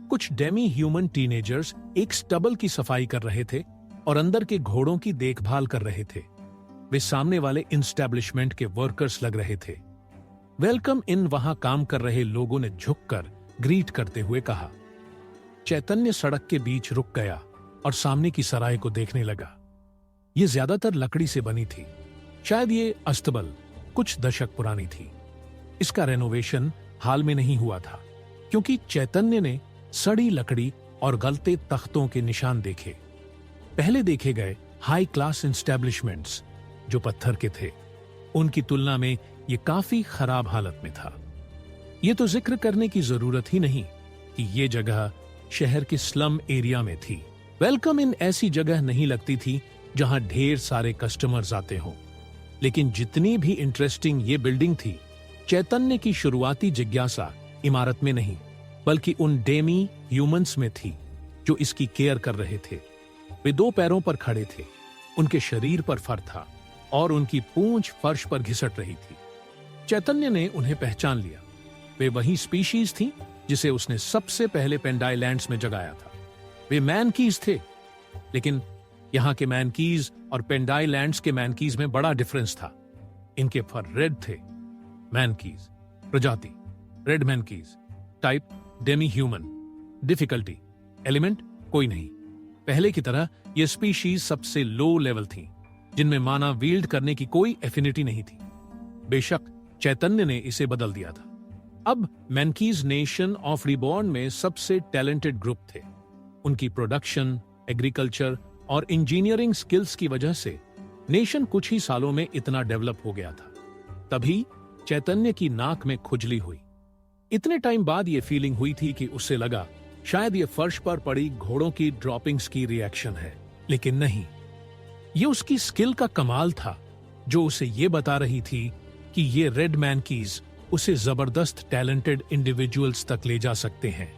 कुछ डेमी ह्यूमन टीनेजर्स एक स्टबल की सफाई कर रहे थे और अंदर के घोड़ों की देखभाल कर रहे थे। वे सामने वाले इंस्टैब्लिशमेंट के वर्कर्स लग रहे थे। वेलकम इन वहां काम कर रहे लोगों ने झुककर ग्रीट करते हुए कहा। चैतन्य सड़क के बीच रुक गया और सामने की सराय को देखने लगा। ये ज्यादातर लकड़ी से बनी थी। शायद ये अस्तबल कुछ दशक पुरानी थी। इसका रेनोवेशन हाल में नहीं हुआ था, क्योंकि चैतन्य ने सड़ी लकड़ी और गलते तख्तों के निशान देखे। पहले देखे गए हाई क्लास इंस्टैब्लिशमेंट्स जो पत्थर के थे, उनकी तुलना में ये काफी खराब हालत में था। ये तो जिक्र करने की जरूरत ही नहीं कि ये जगह शहर के स्लम एरिया में थी। वेलकम इन ऐसी जगह नहीं लगती थी जहां ढेर सारे कस्टमर्स आते हों। लेकिन जितनी भी इंटरेस्टिंग ये बिल्डिंग थी, चैतन्य की शुरुआती जिज्ञासा इमारत में नहीं बल्कि उन डेमी ह्यूमंस में थी जो इसकी केयर कर रहे थे। वे दो पैरों पर खड़े थे, उनके शरीर पर फर था और उनकी पूंछ फर्श पर घिसट रही थी। चैतन्य ने उन्हें पहचान लिया। वे वही स्पीशीज थी जिसे उसने सबसे पहले पेंडाईलैंड्स में जगाया था। वे मैनकीज थे, लेकिन यहां के मैनकीज और पेंडाईलैंड्स के मैनकीज में बड़ा डिफरेंस था। इनके फर रेड थे। मैनकीज प्रजाति रेड मैनकीज, type demi human, difficulty element कोई नहीं। पहले की तरह ये स्पीशीज सबसे लो लेवल थी, जिनमें माना वील्ड करने की कोई एफिनिटी नहीं थी। बेशक चैतन्य ने इसे बदल दिया था। अब मैनकीज नेशन ऑफ रिबॉर्न में सबसे टैलेंटेड ग्रुप थे। उनकी प्रोडक्शन, एग्रीकल्चर और इंजीनियरिंग स्किल्स की वजह से नेशन कुछ ही सालों में इतना डेवलप हो गया था। तभी चैतन्य की नाक में खुजली हुई। इतने टाइम बाद यह फीलिंग हुई थी कि उसे लगा शायद ये फर्श पर पड़ी घोड़ों की ड्रॉपिंग्स की रिएक्शन है, लेकिन नहीं, ये उसकी स्किल का कमाल था जो उसे ये बता रही थी कि ये रेड मैनकीज उसे जबरदस्त टैलेंटेड इंडिविजुअल्स तक ले जा सकते हैं।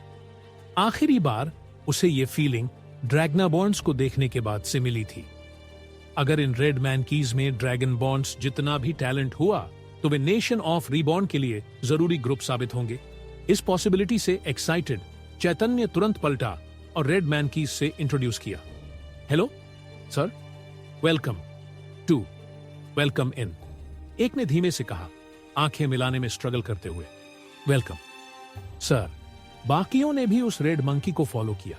आखिरी बार उसे ये फीलिंग ड्रैगनाबॉर्न्स को देखने के बाद से मिली थी। अगर इन रेड मैनकीज में ड्रैगन बॉर्न्स जितना भी टैलेंट हुआ तो वे नेशन ऑफ रिबॉर्न के लिए जरूरी ग्रुप साबित होंगे। इस पॉसिबिलिटी से एक्साइटेड चैतन्य तुरंत पलटा और रेड मैनकीज से इंट्रोड्यूस किया। Hello sir, welcome to welcome in, एक ने धीमे से कहा, आंखें मिलाने में स्ट्रगल करते हुए। Welcome sir. बाकियों ने भी उस रेड मंकी को फॉलो किया।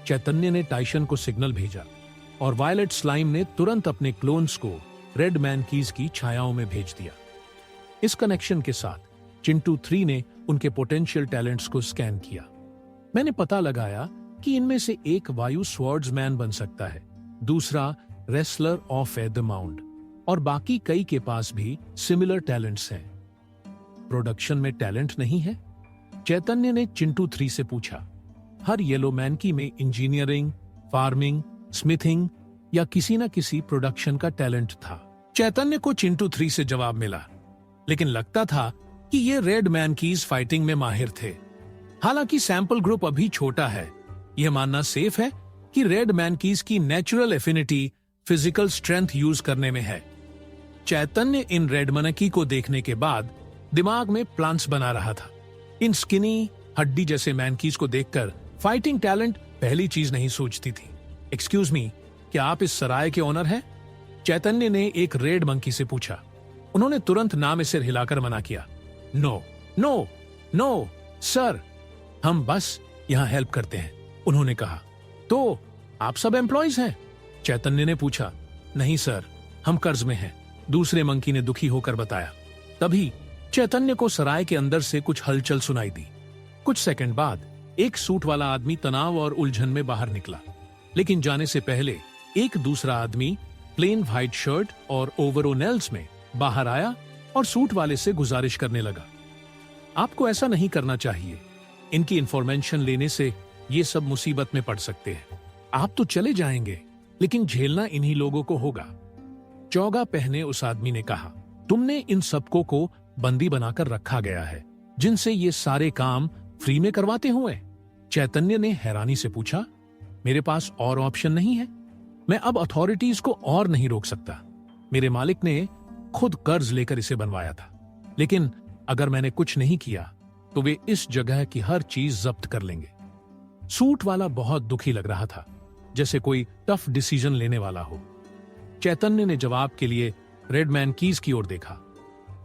चैतन्य ने टाइशन को सिग्नल भेजा और वायलेट स्लाइम ने तुरंत अपने क्लोन्स को रेड मैनकीज की छायाओं में भेज दिया। इस कनेक्शन के साथ चिंटू 3 ने उनके पोटेंशियल टैलेंट्स को स्कैन किया। मैंने पता लगाया कि इनमें से एक वायु स्वॉर्ड्समैन बन सकता है, दूसरा रेसलर ऑफ द माउंट, और बाकी कई के पास भी सिमिलर टैलेंट्स हैं। प्रोडक्शन में टैलेंट नहीं है? चैतन्य ने चिंटू 3 से पूछा। हर येलो मैनकी में इंजीनियरिंग, फार्मिंग, स्मिथिंग या किसी न किसी प्रोडक्शन का टैलेंट था। चैतन्य को चिंटू 3 से जवाब मिला, लेकिन लगता था कि ये रेड मैनकीज फाइटिंग में माहिर थे। हालांकि सैंपल ग्रुप अभी छोटा है, यह मानना सेफ है कि रेड मैनकीज की natural affinity physical strength use करने में है। चैतन्य इन रेड मनकी को देखने के बाद दिमाग में प्लान्स बना रहा था। इन स्किनी हड्डी जैसे मैनकीज को देखकर फाइटिंग टैलेंट पहली चीज नहीं सोचती थी। एक्सक्यूज मी, क्या आप इस सराय के ओनर हैं? चैतन्य ने एक रेड मंकी से पूछा। उन्होंने तुरंत ना में सिर हिलाकर मना किया। नो नो नो सर, हम बस यहां हेल्प करते हैं, उन्होंने कहा। तो आप सब एम्प्लॉइज हैं? चैतन्य ने पूछा। नहीं सर, हम कर्ज में हैं, दूसरे मंकी ने दुखी होकर बताया। तभी चैतन्य को सराय के अंदर से कुछ हलचल सुनाई दी। कुछ सेकंड बाद एक सूट वाला आदमी तनाव और उलझन में बाहर निकला, लेकिन जाने से पहले एक दूसरा आदमी प्लेन व्हाइट शर्ट और ओवरऑल्स में बाहर आया और सूट वाले से गुजारिश करने लगा, आपको ऐसा नहीं करना चाहिए। इनकी इंफॉर्मेशन लेने से ये सब मुसीबत में पड़ सकते हैं। आप तो चले जाएंगे, लेकिन झेलना इन्हीं लोगों को होगा। चौगा पहने उस आदमी ने कहा, तुमने इन सबको को बंदी बनाकर रखा गया है, जिनसे ये सारे काम फ्री में करवाते हुए। चैतन्य ने हैरानी से पूछा, मेरे पास और ऑप्शन नहीं है। मैं अब अथॉरिटीज को और नहीं रोक सकता। मेरे मालिक ने खुद कर्ज लेकर इसे बनवाया था, लेकिन अगर मैंने कुछ नहीं किया तो वे इस जगह की हर चीज जब्त कर लेंगे। सूट वाला बहुत दुखी लग रहा था, जैसे कोई टफ डिसीजन लेने वाला हो। चैतन्य ने जवाब के लिए रेडमैन कीज की ओर देखा।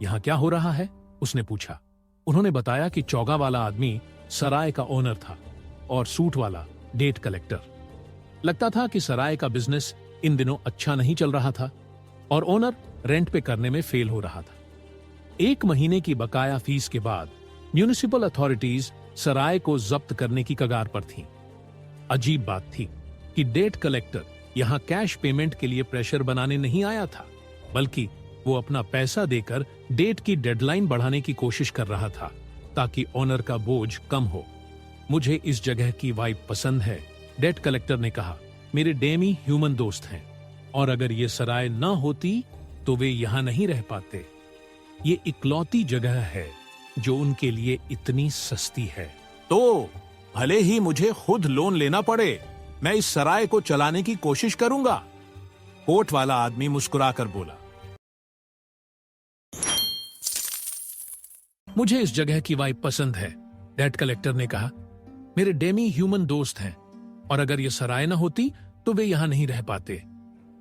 यहां क्या हो रहा है? उसने पूछा। उन्होंने बताया कि चौगा वाला आदमी सराय का ओनर था और सूट वाला डेट कलेक्टर। लगता था कि सराय का बिजनेस इन दिनों अच्छा नहीं चल रहा था और ओनर रेंट पे करने में फेल हो रहा था। 1 महीने की बकाया फीस के बाद म्युनिसिपल अथॉरिटीज सराय को जब्त करने की कगार पर थीं। अजीब बात थी कि डेट कलेक्टर यहां कैश पेमेंट के लिए प्रेशर बनाने नहीं आया था, बल्कि वो अपना पैसा देकर डेट की डेडलाइन बढ़ाने की कोशिश कर रहा था ताकि ओनर का बोझ कम हो। मुझे इस जगह की वाइब पसंद है, डेट कलेक्टर ने कहा। मेरे डेमी ह्यूमन दोस्त हैं और अगर ये सराय न होती तो वे यहां नहीं रह पाते। ये इकलौती जगह है जो उनके लिए इतनी सस्ती है। तो भले ही मुझे खुद लोन लेना पड़े, मैं इस सराय को चलाने की कोशिश करूंगा, कोट वाला आदमी मुस्कुराकर बोला। मुझे इस जगह की वाइब पसंद है, डेट कलेक्टर ने कहा। मेरे डेमी ह्यूमन दोस्त हैं और अगर ये सराय न होती तो वे यहां नहीं रह पाते।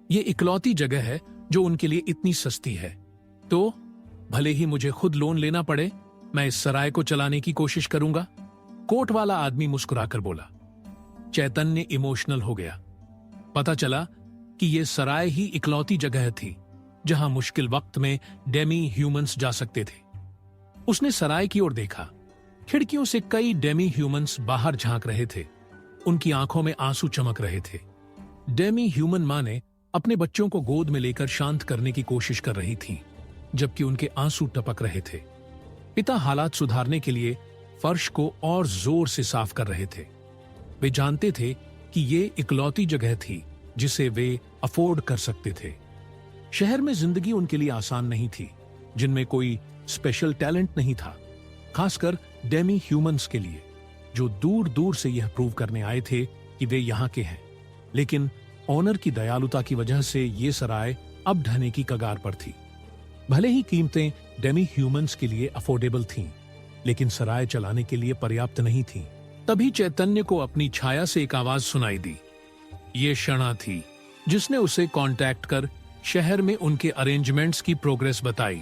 ये इकलौती जगह है जो उनके लिए इतनी सस्ती है। तो भले ही मुझे खुद लोन लेना पड़े, मैं इस सराय को चलाने की कोशिश करूंगा, कोट वाला आदमी मुस्कुराकर बोला। चैतन्य इमोशनल हो गया। पता चला कि यह सराय ही इकलौती जगह थी जहां मुश्किल वक्त में डेमी ह्यूमंस जा सकते थे। उसने सराय की ओर देखा। खिड़कियों से कई डेमी ह्यूमंस बाहर झांक रहे थे। उनकी आंखों में आंसू चमक रहे थे। डेमी ह्यूमन मां ने अपने बच्चों को गोद में लेकर शांत करने की कोशिश कर रही थी, जबकि उनके आंसू टपक रहे थे। पिता हालात सुधारने के लिए फर्श को और जोर से साफ कर रहे थे। वे जानते थे कि ये इकलौती जगह थी जिसे वे अफोर्ड कर सकते थे। शहर में जिंदगी उनके लिए आसान नहीं थी, जिनमें कोई स्पेशल टैलेंट नहीं था, खासकर डेमी ह्यूमंस के लिए, जो दूर दूर से यह प्रूव करने आए थे कि वे यहां के हैं। लेकिन ऑनर की दयालुता की वजह से ये सराय अब ढहने की कगार पर थी। भले ही कीमतें डेमी ह्यूमंस के लिए अफोर्डेबल थीं, लेकिन सराय चलाने के लिए पर्याप्त नहीं थीं। तभी चैतन्य को अपनी छाया से एक आवाज सुनाई दी। ये क्षणा थी जिसने उसे कांटेक्ट कर शहर में उनके अरेंजमेंट्स की प्रोग्रेस बताई।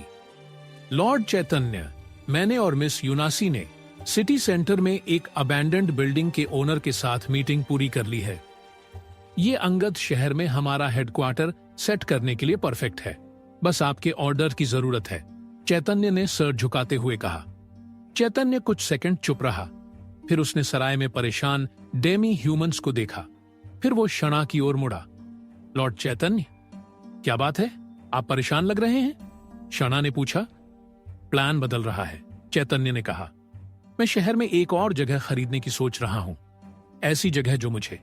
लॉर्ड चैतन्य, मैंने और मिस यूनासी ने सिटी सेंटर में एक अबैंडन्ड बिल्डिंग के ओनर के साथ मीटिंग पूरी कर ली है। ये अंगद शहर में हमारा हेडक्वार्टर सेट करने के लिए परफेक्ट है। बस आपके ऑर्डर की जरूरत है, चैतन्य ने सर झुकाते हुए कहा। चैतन्य कुछ सेकंड चुप रहा, फिर उसने सराय में परेशान डेमी ह्यूमंस को देखा। फिर वो क्षणा की ओर मुड़ा। लॉर्ड चैतन्य, क्या बात है? आप परेशान लग रहे हैं? क्षणा ने पूछा। प्लान बदल रहा है, चैतन्य ने कहा। मैं शहर में एक और जगह खरीदने की सोच रहा हूं, ऐसी जगह जो मुझे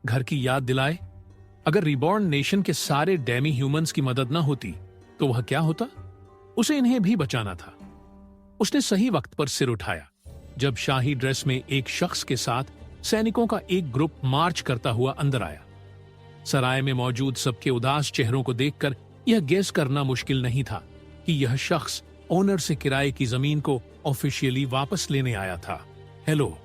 घर की याद दिलाए। अगर रिबॉर्न नेशन के सारे डेमी ह्यूमंस की मदद न होती तो वह क्या होता? उसे इन्हें भी बचाना था। उसने सही वक्त पर सिर उठाया जब शाही ड्रेस में एक शख्स के साथ सैनिकों का एक ग्रुप मार्च करता हुआ अंदर आया। सराय में मौजूद सबके उदास चेहरों को देखकर यह गेस करना मुश्किल नहीं था कि यह शख्स ओनर से किराए की जमीन को ऑफिशियली वापस लेने आया था। हेलो,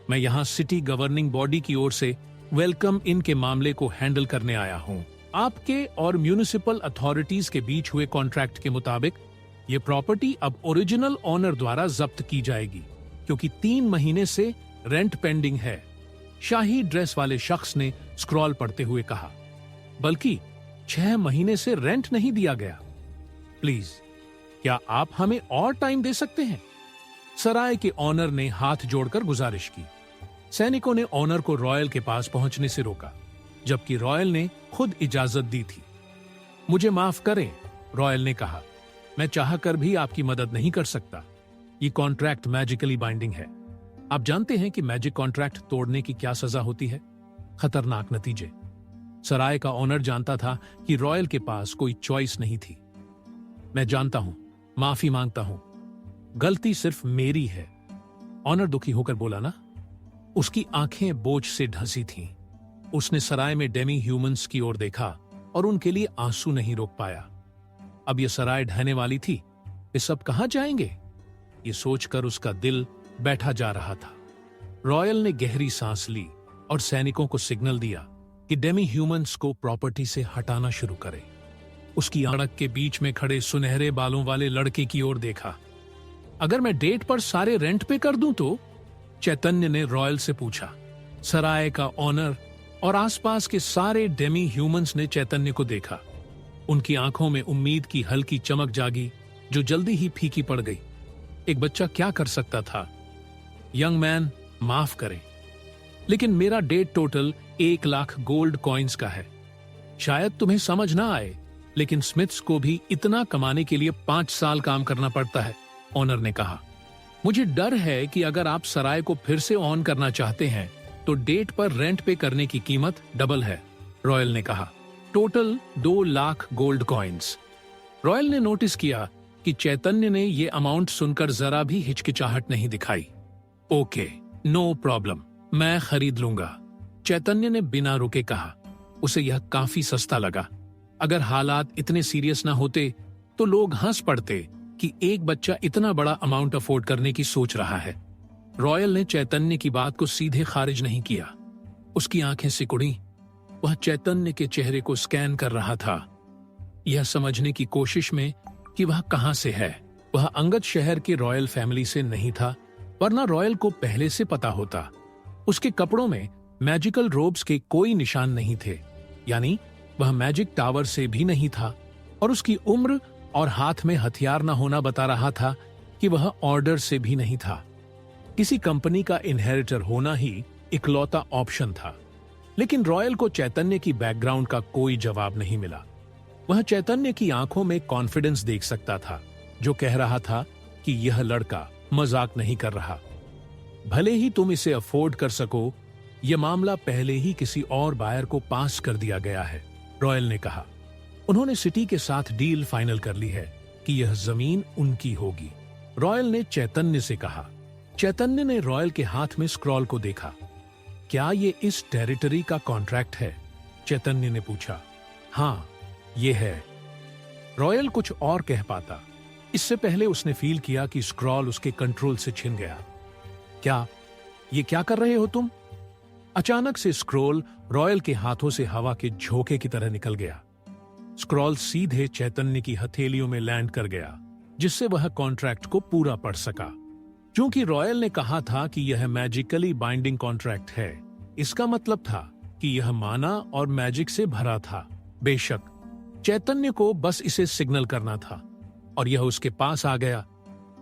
मैं यहां सिटी गवर्निंग बॉडी की ओर से वेलकम इन के मामले को हैंडल करने आया हूं। आपके और म्युनिसिपल अथॉरिटीज के बीच हुए कॉन्ट्रैक्ट के मुताबिक ये प्रॉपर्टी अब ओरिजिनल ओनर द्वारा जब्त की जाएगी, क्योंकि 3 महीने से रेंट पेंडिंग है। शाही ड्रेस वाले शख्स ने स्क्रॉल पढ़ते हुए कहा। बल्कि 6 महीने से रेंट नहीं दिया गया। प्लीज, क्या आप हमें और टाइम दे सकते हैं? सराय के ऑनर ने हाथ जोड़कर गुजारिश की। सैनिकों ने ऑनर को रॉयल के पास पहुंचने से रोका, जबकि रॉयल ने खुद इजाजत दी थी। मुझे माफ करें, रॉयल ने कहा। मैं चाहकर भी आपकी मदद नहीं कर सकता। ये कॉन्ट्रैक्ट मैजिकली बाइंडिंग है। आप जानते हैं कि मैजिक कॉन्ट्रैक्ट तोड़ने की क्या सजा होती है? खतरनाक नतीजे। सराय का ओनर जानता था कि रॉयल के पास कोई चॉइस नहीं थी। मैं जानता हूं, माफी मांगता हूं, गलती सिर्फ मेरी है, ऑनर दुखी होकर बोला ना। उसकी आंखें बोझ से ढसी थीं। उसने सराय में डेमी ह्यूमंस की ओर देखा और उनके लिए आंसू नहीं रोक पाया। अब यह सराय ढहने वाली थी। वे सब कहां जाएंगे? ये सोचकर उसका दिल बैठा जा रहा था। रॉयल ने गहरी सांस ली और सैनिकों को सिग्नल दिया कि डेमी ह्यूमंस को प्रॉपर्टी से हटाना शुरू करे। उसकी आंख के बीच में खड़े सुनहरे बालों वाले लड़के की ओर देखा। अगर मैं डेट पर सारे रेंट पे कर दूं तो? चैतन्य ने रॉयल से पूछा। सराय का ऑनर और आसपास के सारे डेमी ह्यूमंस ने चैतन्य को देखा। उनकी आंखों में उम्मीद की हल्की चमक जागी, जो जल्दी ही फीकी पड़ गई। एक बच्चा क्या कर सकता था? यंग मैन, माफ करें, लेकिन मेरा debt total 1 lakh gold coins का है। शायद तुम्हें समझ ना आए, लेकिन स्मिथ्स को भी इतना कमाने के लिए 5 साल काम करना पड़ता है, ऑनर ने कहा। मुझे डर है कि अगर आप सराय को फिर से ऑन करना चाहते हैं तो डेट पर रेंट पे करने की कीमत डबल है, रॉयल ने कहा। Total 2 lakh gold coins. Royal ने नोटिस किया कि चैतन्य ने यह अमाउंट सुनकर जरा भी हिचकिचाहट नहीं दिखाई। ओके, नो प्रॉब्लम, मैं खरीद लूंगा, चैतन्य ने बिना रुके कहा। उसे यह काफी सस्ता लगा। अगर हालात इतने सीरियस ना होते तो लोग हंस पड़ते कि एक बच्चा इतना बड़ा अमाउंट अफोर्ड करने की सोच रहा है। रॉयल ने चैतन्य की बात को सीधे खारिज नहीं किया। उसकी आंखें सिकुड़ी। वह चैतन्य के चेहरे को स्कैन कर रहा था, यह समझने की कोशिश में कि वह कहां से है। वह अंगद शहर के रॉयल फैमिली से नहीं था, वरना रॉयल को पहले से पता होता। उसके कपड़ों में मैजिकल रोब्स के कोई निशान नहीं थे, यानी वह मैजिक टावर से भी नहीं था। और उसकी उम्र और हाथ में हथियार न होना बता रहा था कि वह ऑर्डर से भी नहीं था। किसी कंपनी का इनहेरिटर होना ही इकलौता ऑप्शन था। लेकिन रॉयल को चैतन्य की बैकग्राउंड का कोई जवाब नहीं मिला। वह चैतन्य की आंखों में कॉन्फिडेंस देख सकता था, जो कह रहा था कि यह लड़का मजाक नहीं कर रहा। भले ही तुम इसे अफोर्ड कर सको, यह मामला पहले ही किसी और बायर को पास कर दिया गया है, रॉयल ने कहा। उन्होंने सिटी के साथ डील फाइनल कर ली है कि यह जमीन उनकी होगी, रॉयल ने चैतन्य से कहा। चैतन्य ने रॉयल के हाथ में स्क्रॉल को देखा। क्या ये इस टेरिटरी का कॉन्ट्रैक्ट है? चैतन्य ने पूछा। हाँ, ये है। रॉयल कुछ और कह पाता, इससे पहले उसने फील किया कि स्क्रॉल उसके कंट्रोल से छिन गया। ये क्या कर रहे हो तुम? अचानक से स्क्रॉल रॉयल के हाथों से हवा के झोंके की तरह निकल गया। स्क्रॉल सीधे चैतन्य की हथेलियों में लैंड कर गया, जिससे वह कॉन्ट्रैक्ट को पूरा पढ़ सका। क्योंकि रॉयल ने कहा था कि यह मैजिकली बाइंडिंग कॉन्ट्रैक्ट है, इसका मतलब था कि यह माना और मैजिक से भरा था। बेशक चैतन्य को बस इसे सिग्नल करना था और यह उसके पास आ गया।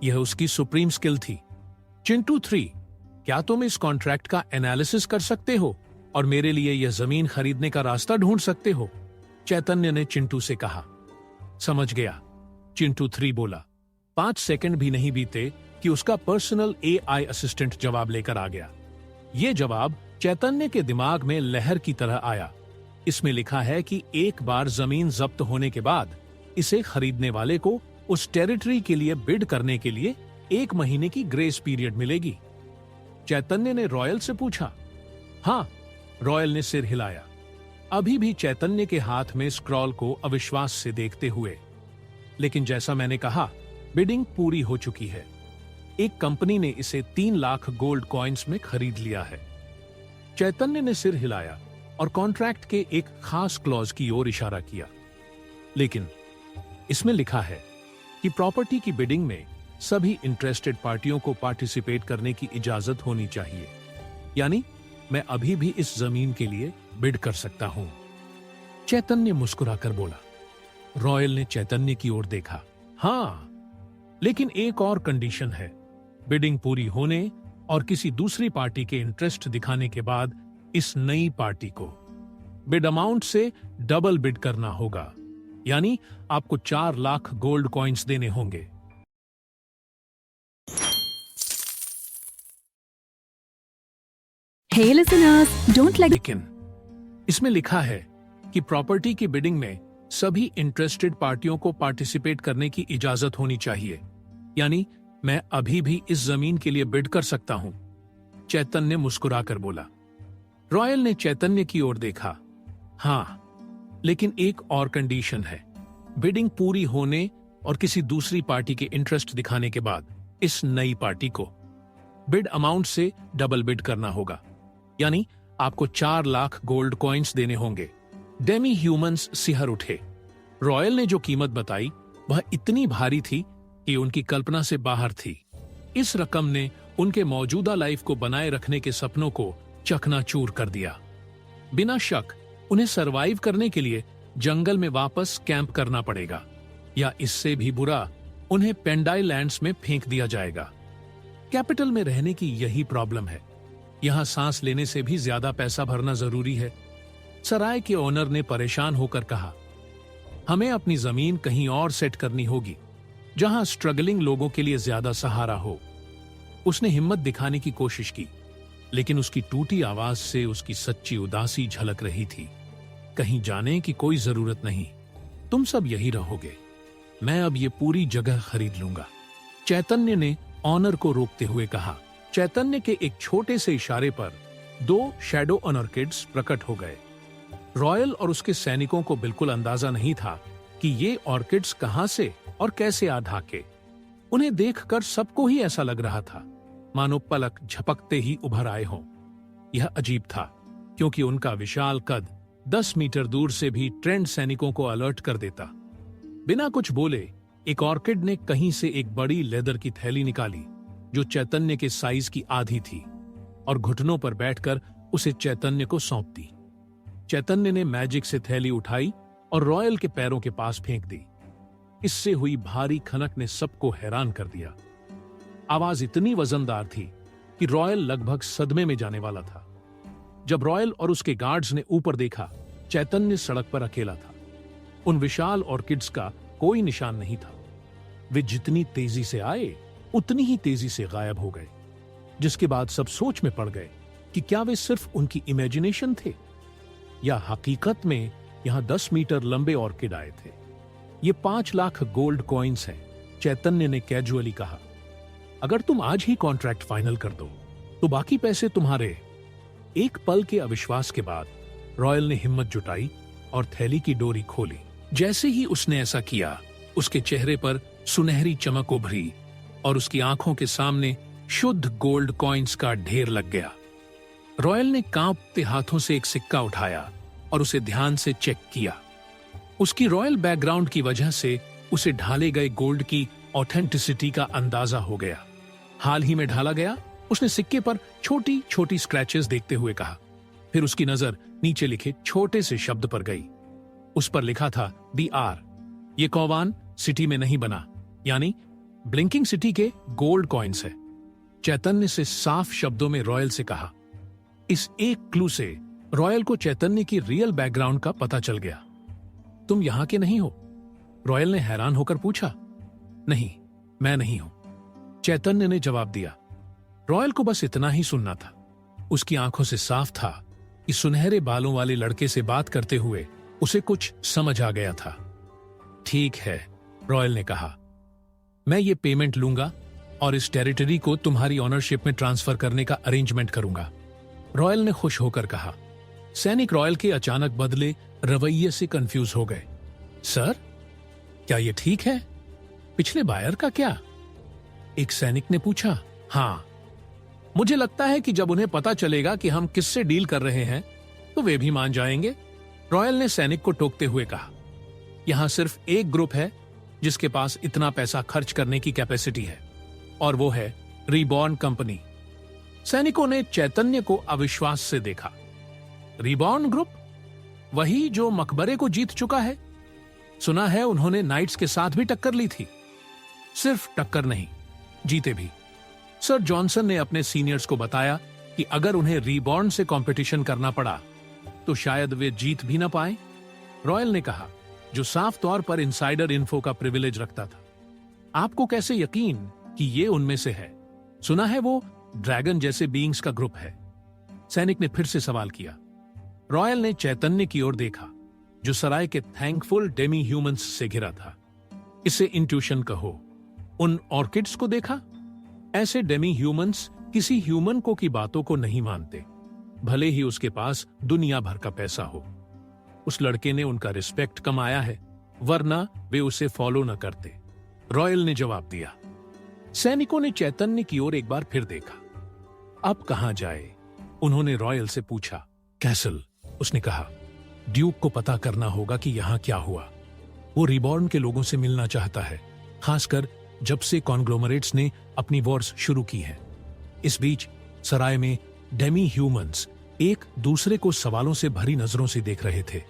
यह उसकी सुप्रीम स्किल थी। चिंटू 3, क्या तुम इस कॉन्ट्रैक्ट का एनालिसिस कर सकते हो और मेरे लिए यह जमीन खरीदने का रास्ता ढूंढ सकते हो? चैतन्य ने चिंटू से कहा। समझ गया, चिंटू 3 बोला। 5 सेकंड भी नहीं बीते कि उसका पर्सनल AI असिस्टेंट जवाब लेकर आ गया। यह जवाब चैतन्य के दिमाग में लहर की तरह आया। इसमें लिखा है कि एक बार जमीन जब्त होने के बाद इसे खरीदने वाले को उस टेरिटरी के लिए बिड करने के लिए 1 महीने की ग्रेस पीरियड मिलेगी। चैतन्य ने रॉयल से पूछा। हाँ, रॉयल ने सिर हिलाया, अभी भी चैतन्य के हाथ में स्क्रॉल को अविश्वास से देखते हुए। लेकिन जैसा मैंने कहा, बिडिंग पूरी हो चुकी है। एक कंपनी ने इसे 3 लाख गोल्ड कॉइन्स में खरीद लिया है। चैतन्य ने सिर हिलाया और कॉन्ट्रैक्ट के एक खास क्लॉज की ओर इशारा किया। लेकिन इसमें लिखा है कि प्रॉपर्टी की बिडिंग में सभी इंटरेस्टेड पार्टियों को पार्टिसिपेट करने की इजाजत होनी चाहिए। यानी मैं अभी भी इस जमीन के लिए बिड कर सकता हूं। चैतन्य मुस्कुराकर बोला। रॉयल ने चैतन्य की ओर देखा। हाँ, लेकिन एक और कंडीशन है। बिडिंग पूरी होने और किसी दूसरी पार्टी के इंटरेस्ट दिखाने के बाद इस नई पार्टी को बिड अमाउंट से डबल बिड करना होगा। यानी आपको 4 लाख गोल्ड कॉइन्स देने होंगे। Hey listeners, don't like लेकिन इसमें लिखा है कि प्रॉपर्टी की बिडिंग में सभी इंटरेस्टेड पार्टियों को पार्टिसिपेट करने की इजाजत होनी चाहिए, यानी मैं अभी भी इस जमीन के लिए बिड कर सकता हूं, चैतन्य मुस्कुराकर बोला। रॉयल ने चैतन्य की ओर देखा। हाँ, लेकिन एक और कंडीशन है। बिडिंग पूरी होने और किसी दूसरी पार्टी के इंटरेस्ट दिखाने के बाद इस नई पार्टी को बिड अमाउंट से डबल बिड करना होगा, यानी आपको 4 लाख गोल्ड कॉइन्स देने होंगे। डेमी ह्यूमंस सिहर उठे। रॉयल ने जो कीमत बताई वह इतनी भारी थी कि उनकी कल्पना से बाहर थी। इस रकम ने उनके मौजूदा लाइफ को बनाए रखने के सपनों को चकनाचूर कर दिया। बिना शक उन्हें सरवाइव करने के लिए जंगल में वापस कैंप करना पड़ेगा, या इससे भी बुरा उन्हें पेंडाई लैंड्स में फेंक दिया जाएगा। कैपिटल में रहने की यही प्रॉब्लम है, यहां सांस लेने से भी ज्यादा पैसा भरना जरूरी है। सराय के ओनर ने परेशान होकर कहा, हमें अपनी जमीन कहीं और सेट करनी होगी जहां स्ट्रगलिंग लोगों के लिए ज्यादा सहारा हो। उसने हिम्मत दिखाने की कोशिश की, लेकिन उसकी टूटी आवाज से उसकी सच्ची उदासी झलक रही थी। कहीं जाने की कोई जरूरत नहीं, तुम सब यही रहोगे, मैं अब ये पूरी जगह खरीद लूंगा, चैतन्य ने ऑनर को रोकते हुए कहा। चैतन्य के एक छोटे से इशारे पर 2 शैडो ऑर्किड्स प्रकट हो गए। रॉयल और उसके सैनिकों को बिल्कुल अंदाजा नहीं था कि ये ऑर्किड्स कहां से और कैसे आ ढाके। उन्हें देखकर सबको ही ऐसा लग रहा था मानो पलक झपकते ही उभर आए हों। यह अजीब था क्योंकि उनका विशाल कद 10 मीटर दूर से भी ट्रेंड सैनिकों को अलर्ट कर देता। बिना कुछ बोले एक ऑर्किड ने कहीं से एक बड़ी लेदर की थैली निकाली जो चैतन्य के साइज की आधी थी, और घुटनों पर बैठकर उसे चैतन्य को सौंप दी। चैतन्य ने मैजिक से थैली उठाई और रॉयल के पैरों के पास फेंक दी। इससे हुई भारी खनक ने सबको हैरान कर दिया। आवाज इतनी वजनदार थी कि रॉयल लगभग सदमे में जाने वाला था। जब रॉयल और उसके गार्ड्स ने ऊपर देखा, चैतन्य सड़क पर अकेला था। उन विशाल ऑर्किड्स का कोई निशान नहीं था। वे जितनी तेजी से आए उतनी ही तेजी से गायब हो गए, जिसके बाद सब सोच में पड़ गए कि क्या वे सिर्फ उनकी इमेजिनेशन थे या हकीकत में यहां 10 मीटर लंबे ऑर्किड आए थे। ये 5 लाख गोल्ड कॉइन्स हैं, चैतन्य ने कैजुअली कहा। अगर तुम आज ही कॉन्ट्रैक्ट फाइनल कर दो तो बाकी पैसे तुम्हारे। एक पल के अविश्वास के बाद रॉयल ने हिम्मत जुटाई और थैली की डोरी खोली। जैसे ही उसने ऐसा किया, उसके चेहरे पर सुनहरी चमक उभरी और उसकी आंखों के सामने शुद्ध गोल्ड कॉइन्स का ढेर लग गया। रॉयल ने कांपते हाथों से एक सिक्का उठाया और उसे ध्यान से चेक किया। उसकी रॉयल बैकग्राउंड की वजह से उसे ढाले गए गोल्ड की ऑथेंटिसिटी का अंदाजा हो गया। हाल ही में ढाला गया, उसने सिक्के पर छोटी छोटी स्क्रैचेस देखते हुए कहा। फिर उसकी नजर नीचे लिखे छोटे से शब्द पर गई। उस पर लिखा था BR। ये कौवान सिटी में नहीं बना, यानी ब्लिंकिंग सिटी के गोल्ड कॉइन्स है। चैतन्य से साफ शब्दों में रॉयल से कहा। इस एक क्लू से रॉयल को चैतन्य की रियल बैकग्राउंड का पता चल गया। तुम यहां के नहीं हो? रॉयल ने हैरान होकर पूछा। नहीं, मैं नहीं हूं, चैतन्य ने जवाब दिया। रॉयल को बस इतना ही सुनना था। उसकी आंखों से साफ था कि सुनहरे बालों वाले लड़के से बात करते हुए उसे कुछ समझ आ गया था। ठीक है, रॉयल ने कहा, मैं ये पेमेंट लूंगा और इस टेरिटरी को तुम्हारी ऑनरशिप में ट्रांसफर करने का अरेंजमेंट करूंगा। रॉयल ने खुश होकर कहा। सैनिक रॉयल के अचानक बदले रवैये से कंफ्यूज हो गए। सर, क्या ये ठीक है? पिछले बायर का क्या? एक सैनिक ने पूछा। हाँ, मुझे लगता है कि जब उन्हें पता चलेगा कि हम किससे डील कर रहे हैं तो वे भी मान जाएंगे, रॉयल ने सैनिक को टोकते हुए कहा। यहां सिर्फ एक ग्रुप है जिसके पास इतना पैसा खर्च करने की कैपेसिटी है, और वो है रीबॉर्न कंपनी। सैनिकों ने चैतन्य को अविश्वास से देखा। Reborn group? वही जो मकबरे को जीत चुका है? सुना है उन्होंने नाइट्स के साथ भी टक्कर ली थी। सिर्फ टक्कर नहीं, जीते भी। सर जॉनसन ने अपने सीनियर्स को बताया कि अगर उन्हें रीबॉर्न से कंपटीशन करना पड़ा तो शायद वे जीत भी ना पाए। रॉयल ने कहा, जो साफ तौर पर इनसाइडर इन्फो का प्रिविलेज रखता था। आपको कैसे यकीन कि ये उनमें से है? सुना है वो ड्रैगन जैसे बीइंग्स का ग्रुप है। सैनिक ने फिर से सवाल किया। रॉयल ने चैतन्य की ओर देखा, जो सराय के थैंकफुल डेमी ह्यूमंस से घिरा था। इसे इंट्यूशन कहो। उन ऑर्किड्स को देखा? ऐसे डेमी ह्यूमंस किसी ह्यूमन को की बातों को नहीं मानते, भले ही उसके पास दुनिया भर का पैसा हो। उस लड़के ने उनका रिस्पेक्ट कमाया है, वरना वे उसे फॉलो न करते, रॉयल ने जवाब दिया। सैनिकों ने चैतन्य की ओर एक बार फिर देखा। अब कहां जाए? उन्होंने रॉयल से पूछा। कैसल, उसने कहा। ड्यूक को पता करना होगा कि यहां क्या हुआ। वो रिबॉर्न के लोगों से मिलना चाहता है, खासकर जब से कॉन्ग्लोमरेट्स ने अपनी वॉर्स शुरू की है। इस बीच सराय में डेमी ह्यूमंस एक दूसरे को सवालों से भरी नजरों से देख रहे थे,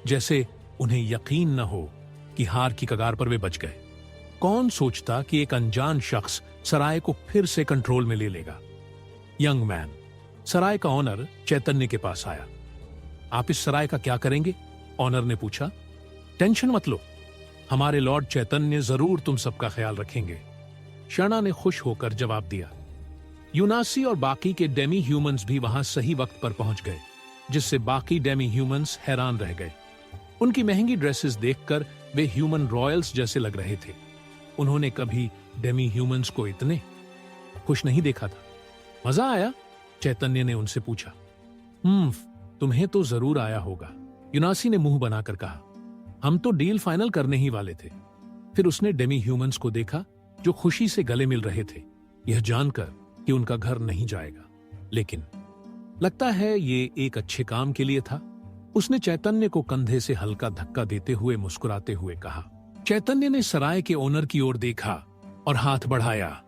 जैसे उन्हें यकीन न हो कि हार की कगार पर वे बच गए। कौन सोचता कि एक अनजान शख्स सराय को फिर से कंट्रोल में ले लेगा? यंग मैन, सराय का ऑनर चैतन्य के पास आया। आप इस सराय का क्या करेंगे? ऑनर ने पूछा। टेंशन मत लो, हमारे लॉर्ड चैतन्य जरूर तुम सबका ख्याल रखेंगे, शर्णा ने खुश होकर जवाब दिया। यूनासी और बाकी के डेमी ह्यूमंस भी वहां सही वक्त पर पहुंच गए, जिससे बाकी डेमी ह्यूमंस हैरान रह गए। उनकी महंगी ड्रेसेस देखकर वे ह्यूमन रॉयल्स जैसे लग रहे थे। उन्होंने कभी डेमी ह्यूमंस को इतने खुश नहीं देखा था। मजा आया? चैतन्य ने उनसे पूछा। तुम्हें तो जरूर आया होगा, यूनासी ने मुंह बनाकर कहा। हम तो डील फाइनल करने ही वाले थे। फिर उसने डेमी ह्यूमंस को देखा, जो खुशी से गले मिल रहे थे, यह जानकर कि उनका घर नहीं जाएगा। लेकिन लगता है ये एक अच्छे काम के लिए था। उसने चैतन्य को कंधे से हल्का धक्का देते हुए मुस्कुराते हुए कहा। चैतन्य ने सराय के ओनर की ओर देखा और हाथ बढ़ाया।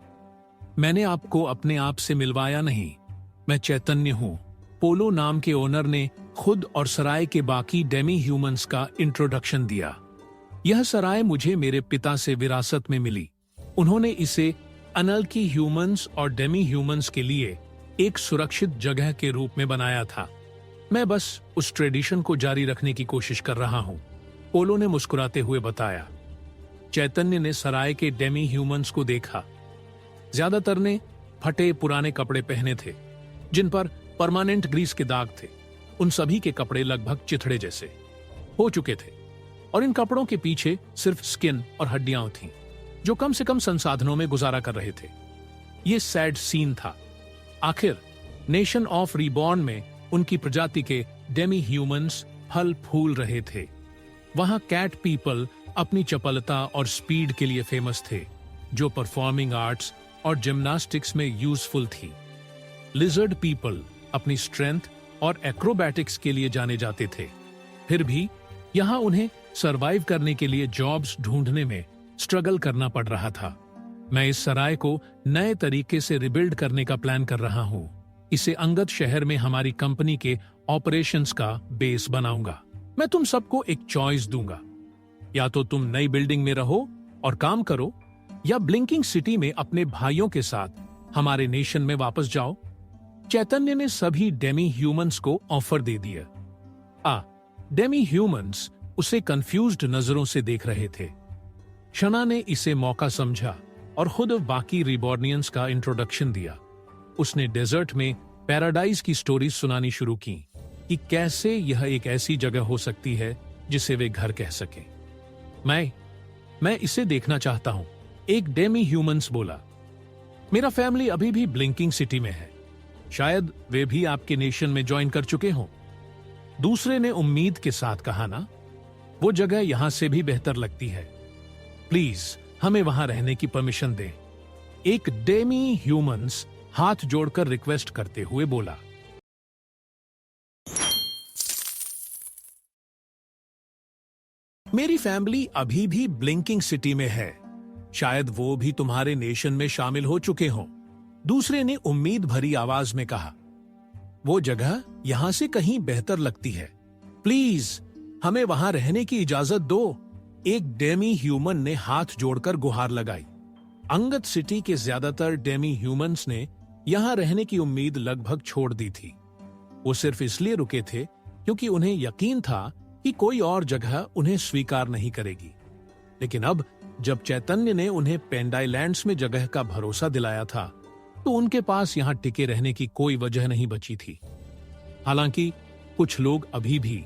मैंने आपको अपने आप से मिलवाया नहीं, मैं चैतन्य हूं। पोलो नाम के ओनर ने खुद और सराय के बाकी डेमी ह्यूमंस का इंट्रोडक्शन दिया। यह सराय मुझे मेरे पिता से विरासत में मिली। उन्होंने इसे अनल्की ह्यूमंस और डेमी ह्यूमंस के लिए एक सुरक्षित जगह के रूप में बनाया था। मैं बस उस ट्रेडिशन को जारी रखने की कोशिश कर रहा हूं, पोलो ने मुस्कुराते हुए बताया। चैतन्य ने सराय के डेमी ह्यूमंस को देखा। ज्यादातर ने फटे पुराने कपड़े पहने थे, जिन पर परमानेंट ग्रीस के दाग थे। उन सभी के कपड़े लगभग चिथड़े जैसे हो चुके थे, और इन कपड़ों के पीछे सिर्फ स्किन और हड्डियां थीं, जो कम से कम संसाधनों में गुजारा कर रहे थे। ये सैड सीन था। आखिर नेशन ऑफ रीबॉर्न में उनकी प्रजाति के डेमी ह्यूमंस फल फूल रहे थे। वहां कैट पीपल अपनी चपलता और स्पीड के लिए फेमस थे, जो परफॉर्मिंग आर्ट्स और जिम्नास्टिक्स में यूजफुल थी। लिजर्ड पीपल अपनी स्ट्रेंथ और एक्रोबैटिक्स के लिए जाने जाते थे। फिर भी यहां उन्हें सरवाइव करने के लिए जॉब्स ढूंढने में स्ट्रगल करना पड़ रहा था। मैं इस सराय को नए तरीके से रिबिल्ड करने का प्लान कर रहा हूं। इसे अंगद शहर में हमारी कंपनी के ऑपरेशंस का बेस बनाऊंगा। मैं तुम सबको एक चॉइस दूंगा, या तो तुम नई बिल्डिंग में रहो और काम करो, या ब्लिंकिंग सिटी में अपने भाइयों के साथ हमारे नेशन में वापस जाओ। चैतन्य ने सभी डेमी ह्यूमंस को ऑफर दे दिया। डेमी ह्यूमंस उसे कंफ्यूज्ड नजरों से देख रहे थे। शना ने इसे मौका समझा और खुद बाकी रिबॉर्नियंस का इंट्रोडक्शन दिया। उसने डेजर्ट में पैराडाइज की स्टोरीज सुनानी शुरू की कि कैसे यह एक ऐसी जगह हो सकती है जिसे वे घर कह सकें। मैं इसे देखना चाहता हूं, एक डेमी ह्यूमंस बोला। मेरा फैमिली अभी भी ब्लिंकिंग सिटी में है, शायद वे भी आपके नेशन में ज्वाइन कर चुके हों। दूसरे ने उम्मीद के साथ कहा ना, वो जगह यहां से भी बेहतर लगती है, प्लीज हमें वहां रहने की परमिशन दें। एक डेमी ह्यूमंस हाथ जोड़कर रिक्वेस्ट करते हुए बोला। मेरी फैमिली अभी भी ब्लिंकिंग सिटी में है, शायद वो भी तुम्हारे नेशन में शामिल हो चुके हों। दूसरे ने उम्मीद भरी आवाज में कहा, वो जगह यहां से कहीं बेहतर लगती है, प्लीज हमें वहां रहने की इजाजत दो। एक डेमी ह्यूमन ने हाथ जोड़कर गुहार लगाई। अंगद सिटी के ज्यादातर डेमी ह्यूमंस ने यहां रहने की उम्मीद लगभग छोड़ दी थी। वो सिर्फ इसलिए रुके थे क्योंकि उन्हें यकीन था कि कोई और जगह उन्हें स्वीकार नहीं करेगी। लेकिन अब जब चैतन्य ने उन्हें पेंडाईलैंड्स में जगह का भरोसा दिलाया था, तो उनके पास यहां टिके रहने की कोई वजह नहीं बची थी। हालांकि कुछ लोग अभी भी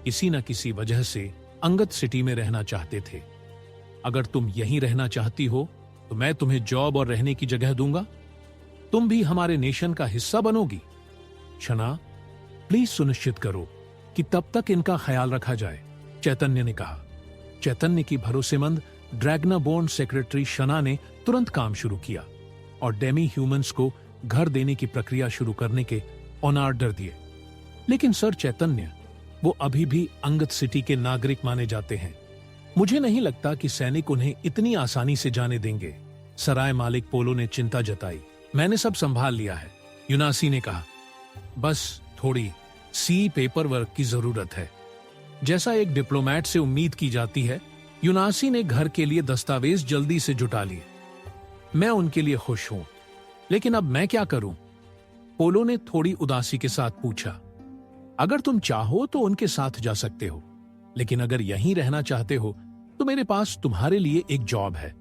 किसी न किसी वजह से अंगद सिटी में रहना चाहते थे। अगर तुम यहीं रहना चाहती हो तो मैं तुम्हें जॉब और रहने की जगह दूंगा। तुम भी हमारे नेशन का हिस्सा बनोगी। शना, प्लीज सुनिश्चित करो कि तब तक इनका ख्याल रखा जाए, चैतन्य ने कहा। चैतन्य की भरोसेमंद ड्रैगनाबोर्न सेक्रेटरी शना ने तुरंत काम शुरू किया और डेमी ह्यूमंस को घर देने की प्रक्रिया शुरू करने के ऑन ऑर्डर दिए। लेकिन सर चैतन्य, वो अभी भी अंगद सिटी के नागरिक माने जाते हैं। मुझे नहीं लगता कि सैनिक उन्हें इतनी आसानी से जाने देंगे। सराय मालिक पोलो ने चिंता जताई। मैंने सब संभाल लिया है, यूनासी ने कहा। बस थोड़ी सी पेपर वर्क की जरूरत है। जैसा एक डिप्लोमेट से उम्मीद की जाती है, यूनासी ने घर के लिए दस्तावेज जल्दी से जुटा लिए। मैं उनके लिए खुश हूं, लेकिन अब मैं क्या करूं? पोलो ने थोड़ी उदासी के साथ पूछा। अगर तुम चाहो तो उनके साथ जा सकते हो, लेकिन अगर यहीं रहना चाहते हो तो मेरे पास तुम्हारे लिए एक जॉब है।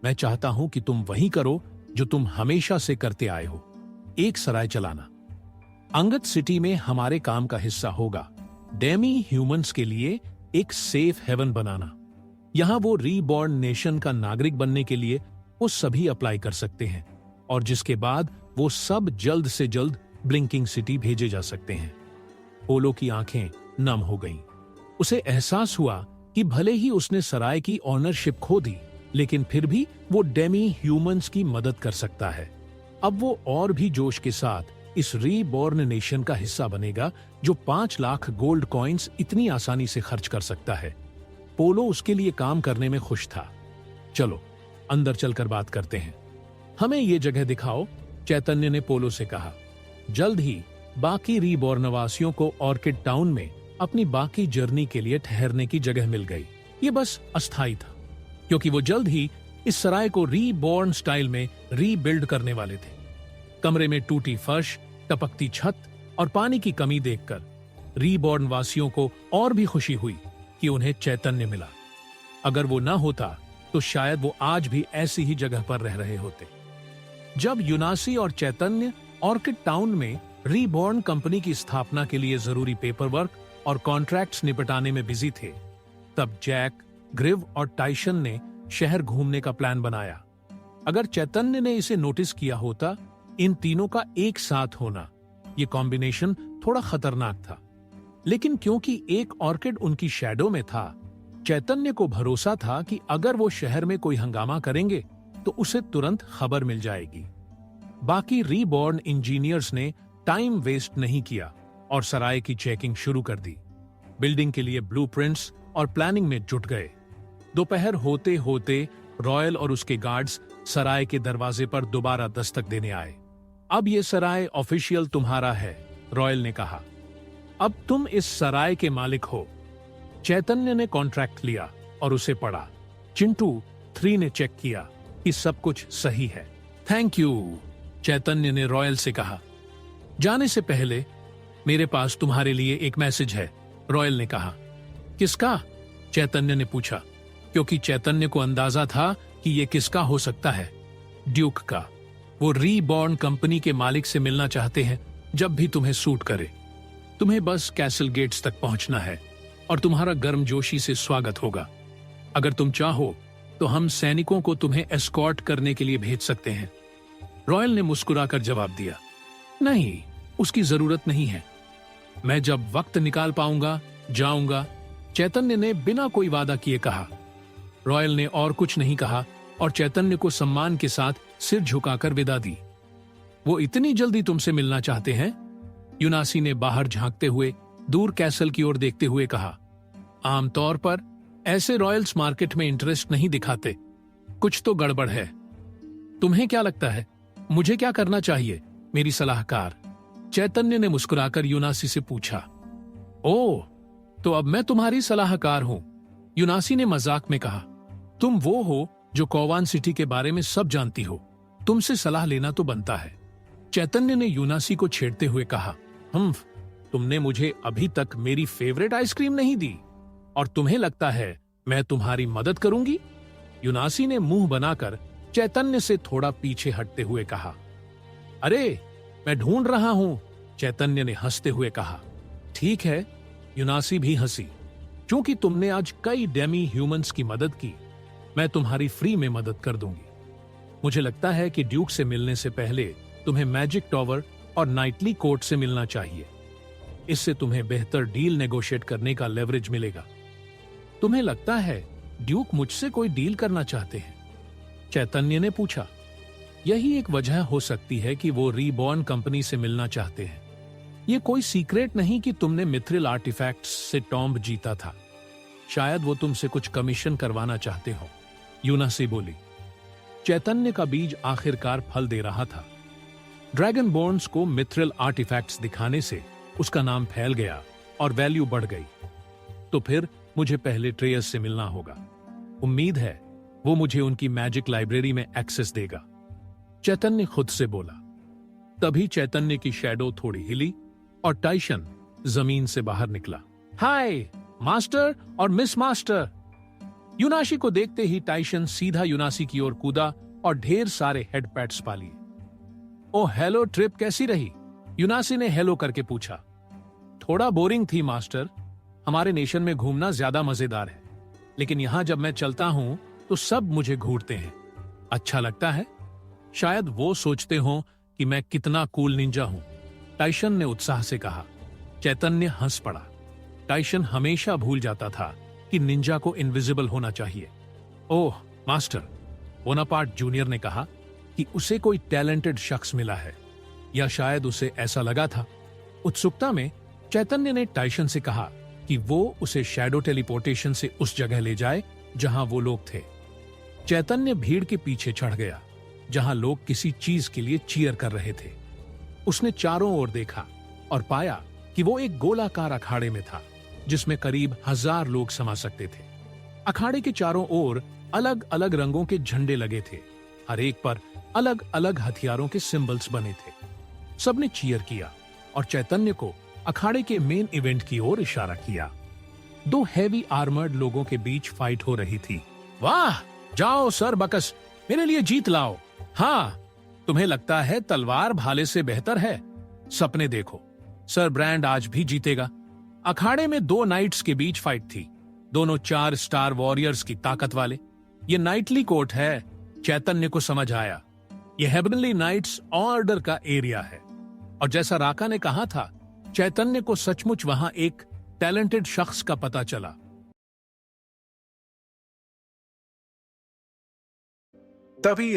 मैं चाहता हूं कि तुम वही करो जो तुम हमेशा से करते आए हो, एक सराय चलाना। अंगद सिटी में हमारे काम का हिस्सा होगा डेमी ह्यूमंस के लिए एक सेफ हेवन बनाना। यहां वो रीबॉर्न नेशन का नागरिक बनने के लिए वो सभी अप्लाई कर सकते हैं और जिसके बाद वो सब जल्द से जल्द ब्लिंकिंग सिटी भेजे जा सकते हैं। पोलो की आंखें नम हो गईं। उसे एहसास हुआ कि भले ही उसने सराय की ऑनरशिप खो दी, लेकिन फिर भी वो डेमी ह्यूमंस की मदद कर सकता है। अब वो और भी जोश के साथ इस रीबॉर्न नेशन का हिस्सा बनेगा जो 5 लाख गोल्ड कॉइन्स इतनी आसानी से खर्च कर सकता है। पोलो उसके लिए काम करने में खुश था। चलो अंदर चलकर बात करते हैं। हमें ये जगह दिखाओ, चैतन्य ने पोलो से कहा। जल्द ही बाकी रीबॉर्न वासियों को ऑर्किड टाउन में अपनी बाकी जर्नी के लिए ठहरने की जगह मिल गई। ये बस अस्थायी था, क्योंकि वो जल्द ही इस सराय को रीबॉर्न स्टाइल में रीबिल्ड करने वाले थे। कमरे में टूटी फर्श, टपकती छत और पानी की कमी देखकर रीबॉर्न वासियों को और भी खुशी हुई कि उन्हें चैतन्य मिला। अगर वो न होता तो शायद वो आज भी ऐसी ही जगह पर रह रहे होते। जब यूनासी और चैतन्य ऑर्किड टाउन में रीबॉर्न कंपनी की स्थापना के लिए जरूरी पेपर वर्क और कॉन्ट्रैक्ट्स निपटाने में बिजी थे, तब जैक, ग्रिव और टाइशन ने शहर घूमने का प्लान बनाया। अगर चैतन्य ने इसे नोटिस किया होता, इन तीनों का एक साथ होना, ये कॉम्बिनेशन थोड़ा खतरनाक था। लेकिन क्योंकि एक ऑर्किड उनकी शैडो में था, चैतन्य को भरोसा था कि अगर वो शहर में कोई हंगामा करेंगे तो उसे तुरंत खबर मिल जाएगी। बाकी रीबॉर्न इंजीनियर्स ने टाइम वेस्ट नहीं किया और सराय की चेकिंग शुरू कर दी। बिल्डिंग के लिए ब्लूप्रिंट्स और प्लानिंग में जुट गए। दोपहर होते होते रॉयल और उसके गार्ड्स सराय के दरवाजे पर दोबारा दस्तक देने आए। अब ये सराय ऑफिशियल तुम्हारा है, रॉयल ने कहा। अब तुम इस सराय के मालिक हो। चैतन्य ने कॉन्ट्रैक्ट लिया और उसे पढ़ा। चिंटू 3 ने चेक किया कि सब कुछ सही है। थैंक यू, चैतन्य ने रॉयल से कहा। जाने से पहले मेरे पास तुम्हारे लिए एक मैसेज है, रॉयल ने कहा। किसका? चैतन्य ने पूछा, क्योंकि चैतन्य को अंदाजा था कि यह किसका हो सकता है। ड्यूक का। वो रीबॉर्न कंपनी के मालिक से मिलना चाहते हैं जब भी तुम्हें सूट करे। तुम्हें बस कैसल गेट्स तक पहुंचना है और तुम्हारा गर्मजोशी से स्वागत होगा। अगर तुम चाहो तो हम सैनिकों को तुम्हें एस्कॉर्ट करने के लिए भेज सकते हैं। रॉयल ने मुस्कुराकर जवाब दिया, नहीं, उसकी जरूरत नहीं है। मैं जब वक्त निकाल पाऊंगा जाऊंगा, चैतन्य ने बिना कोई वादा किए कहा। रॉयल ने और कुछ नहीं कहा और चैतन्य को सम्मान के साथ सिर झुकाकर विदा दी। वो इतनी जल्दी तुमसे मिलना चाहते हैं? यूनासी ने बाहर झांकते हुए दूर कैसल की ओर देखते हुए कहा। आमतौर पर ऐसे रॉयल्स मार्केट में इंटरेस्ट नहीं दिखाते। कुछ तो गड़बड़ है। तुम्हें क्या लगता है मुझे क्या करना चाहिए, मेरी सलाहकार? चैतन्य ने मुस्कुराकर यूनासी से पूछा। ओह, तो अब मैं तुम्हारी सलाहकार हूं, यूनासी ने मजाक में कहा। तुम वो हो जो कोवान सिटी के बारे में सब जानती हो, तुमसे सलाह लेना तो बनता है। चैतन्य ने यूनासी को छेड़ते हुए कहा। तुमने मुझे अभी तक मेरी फेवरेट आइसक्रीम नहीं दी। और तुम्हें लगता है मैं तुम्हारी मदद करूंगी? यूनासी ने मुंह बनाकर चैतन्य से थोड़ा पीछे हटते हुए कहा। अरे मैं ढूंढ रहा हूं, चैतन्य ने हंसते हुए कहा। ठीक है, यूनासी भी हंसी। क्योंकि तुमने आज कई डेमी ह्यूमंस की मदद की, मैं तुम्हारी फ्री में मदद कर दूंगी। मुझे लगता है कि ड्यूक से मिलने से पहले तुम्हें मैजिक टॉवर और नाइटली कोर्ट से मिलना चाहिए। इससे तुम्हें बेहतर डील नेगोशिएट करने का लेवरेज मिलेगा। तुम्हें लगता है ड्यूक मुझसे कोई डील करना चाहते हैं? चैतन्य ने पूछा। यही एक वजह हो सकती है कि वो रीबॉर्न कंपनी से मिलना चाहते हैं। ये कोई सीक्रेट नहीं कि तुमने मिथ्रिल आर्टिफैक्ट्स से टॉम्ब जीता था। शायद वो तुमसे कुछ कमीशन करवाना चाहते हो, यूनासी बोली। चैतन्य का बीज आखिरकार फल दे रहा था। ड्रैगन बोर्न्स को मिथ्रिल आर्टिफैक्ट्स दिखाने से उसका नाम फैल गया और वैल्यू बढ़ गई। तो फिर मुझे पहले ट्रेयस से मिलना होगा। उम्मीद है वो मुझे उनकी मैजिक लाइब्रेरी में एक्सेस देगा, चैतन्य खुद से बोला। तभी चैतन्य की शैडो थोड़ी हिली और टाइशन जमीन से बाहर निकला। हाय मास्टर और मिस मास्टर। यूनासी को देखते ही टाइशन सीधा यूनासी की ओर कूदा और ढेर सारे हेड पैट्स पा लिए। ओ हेलो, ट्रिप कैसी रही? यूनासी ने हेलो करके पूछा। थोड़ा बोरिंग थी मास्टर। हमारे नेशन में घूमना ज्यादा मजेदार है, लेकिन यहां जब मैं चलता हूं तो सब मुझे घूरते हैं। अच्छा लगता है। शायद वो सोचते हो कि मैं कितना कूल निंजा हूं, टाइशन ने उत्साह से कहा। चैतन्य हंस पड़ा। टाइशन हमेशा भूल जाता था कि निंजा को इनविजिबल होना चाहिए। ओह मास्टर, बोनापार्ट जूनियर ने कहा कि उसे कोई टैलेंटेड शख्स मिला है, या शायद उसे ऐसा लगा था। उत्सुकता में चैतन्य ने टाइशन से कहा कि वो उसे शैडो टेलीपोर्टेशन से उस जगह ले जाए जहां वो लोग थे। चैतन्य भीड़ के पीछे चढ़ गया जहां लोग किसी चीज के लिए चीयर कर रहे थे। उसने चारों ओर देखा और पाया कि वो एक गोलाकार अखाड़े में था जिसमें करीब 1000 लोग समा सकते थे। अखाड़े के चारों ओर अलग अलग रंगों के झंडे लगे थे, हर एक पर अलग अलग हथियारों के सिंबल्स बने थे। सबने चीयर किया और चैतन्य को अखाड़े के मेन इवेंट की ओर इशारा किया। 2 हैवी आर्मर्ड लोगों के बीच फाइट हो रही थी। वाह, जाओ सर बकस, मेरे लिए जीत लाओ। हाँ, तुम्हें लगता है तलवार भाले से बेहतर है? सपने देखो, सर ब्रांड आज भी जीतेगा। अखाड़े में 2 नाइट्स के बीच फाइट थी, दोनों 4 स्टार वॉरियर्स की ताकत वाले। ये नाइटली कोर्ट है, चैतन्य को समझ आया। ये हेवनली नाइट्स ऑर्डर का एरिया है। और जैसा राका ने कहा था, चैतन्य को सचमुच वहां एक टैलेंटेड शख्स का पता चला। तभी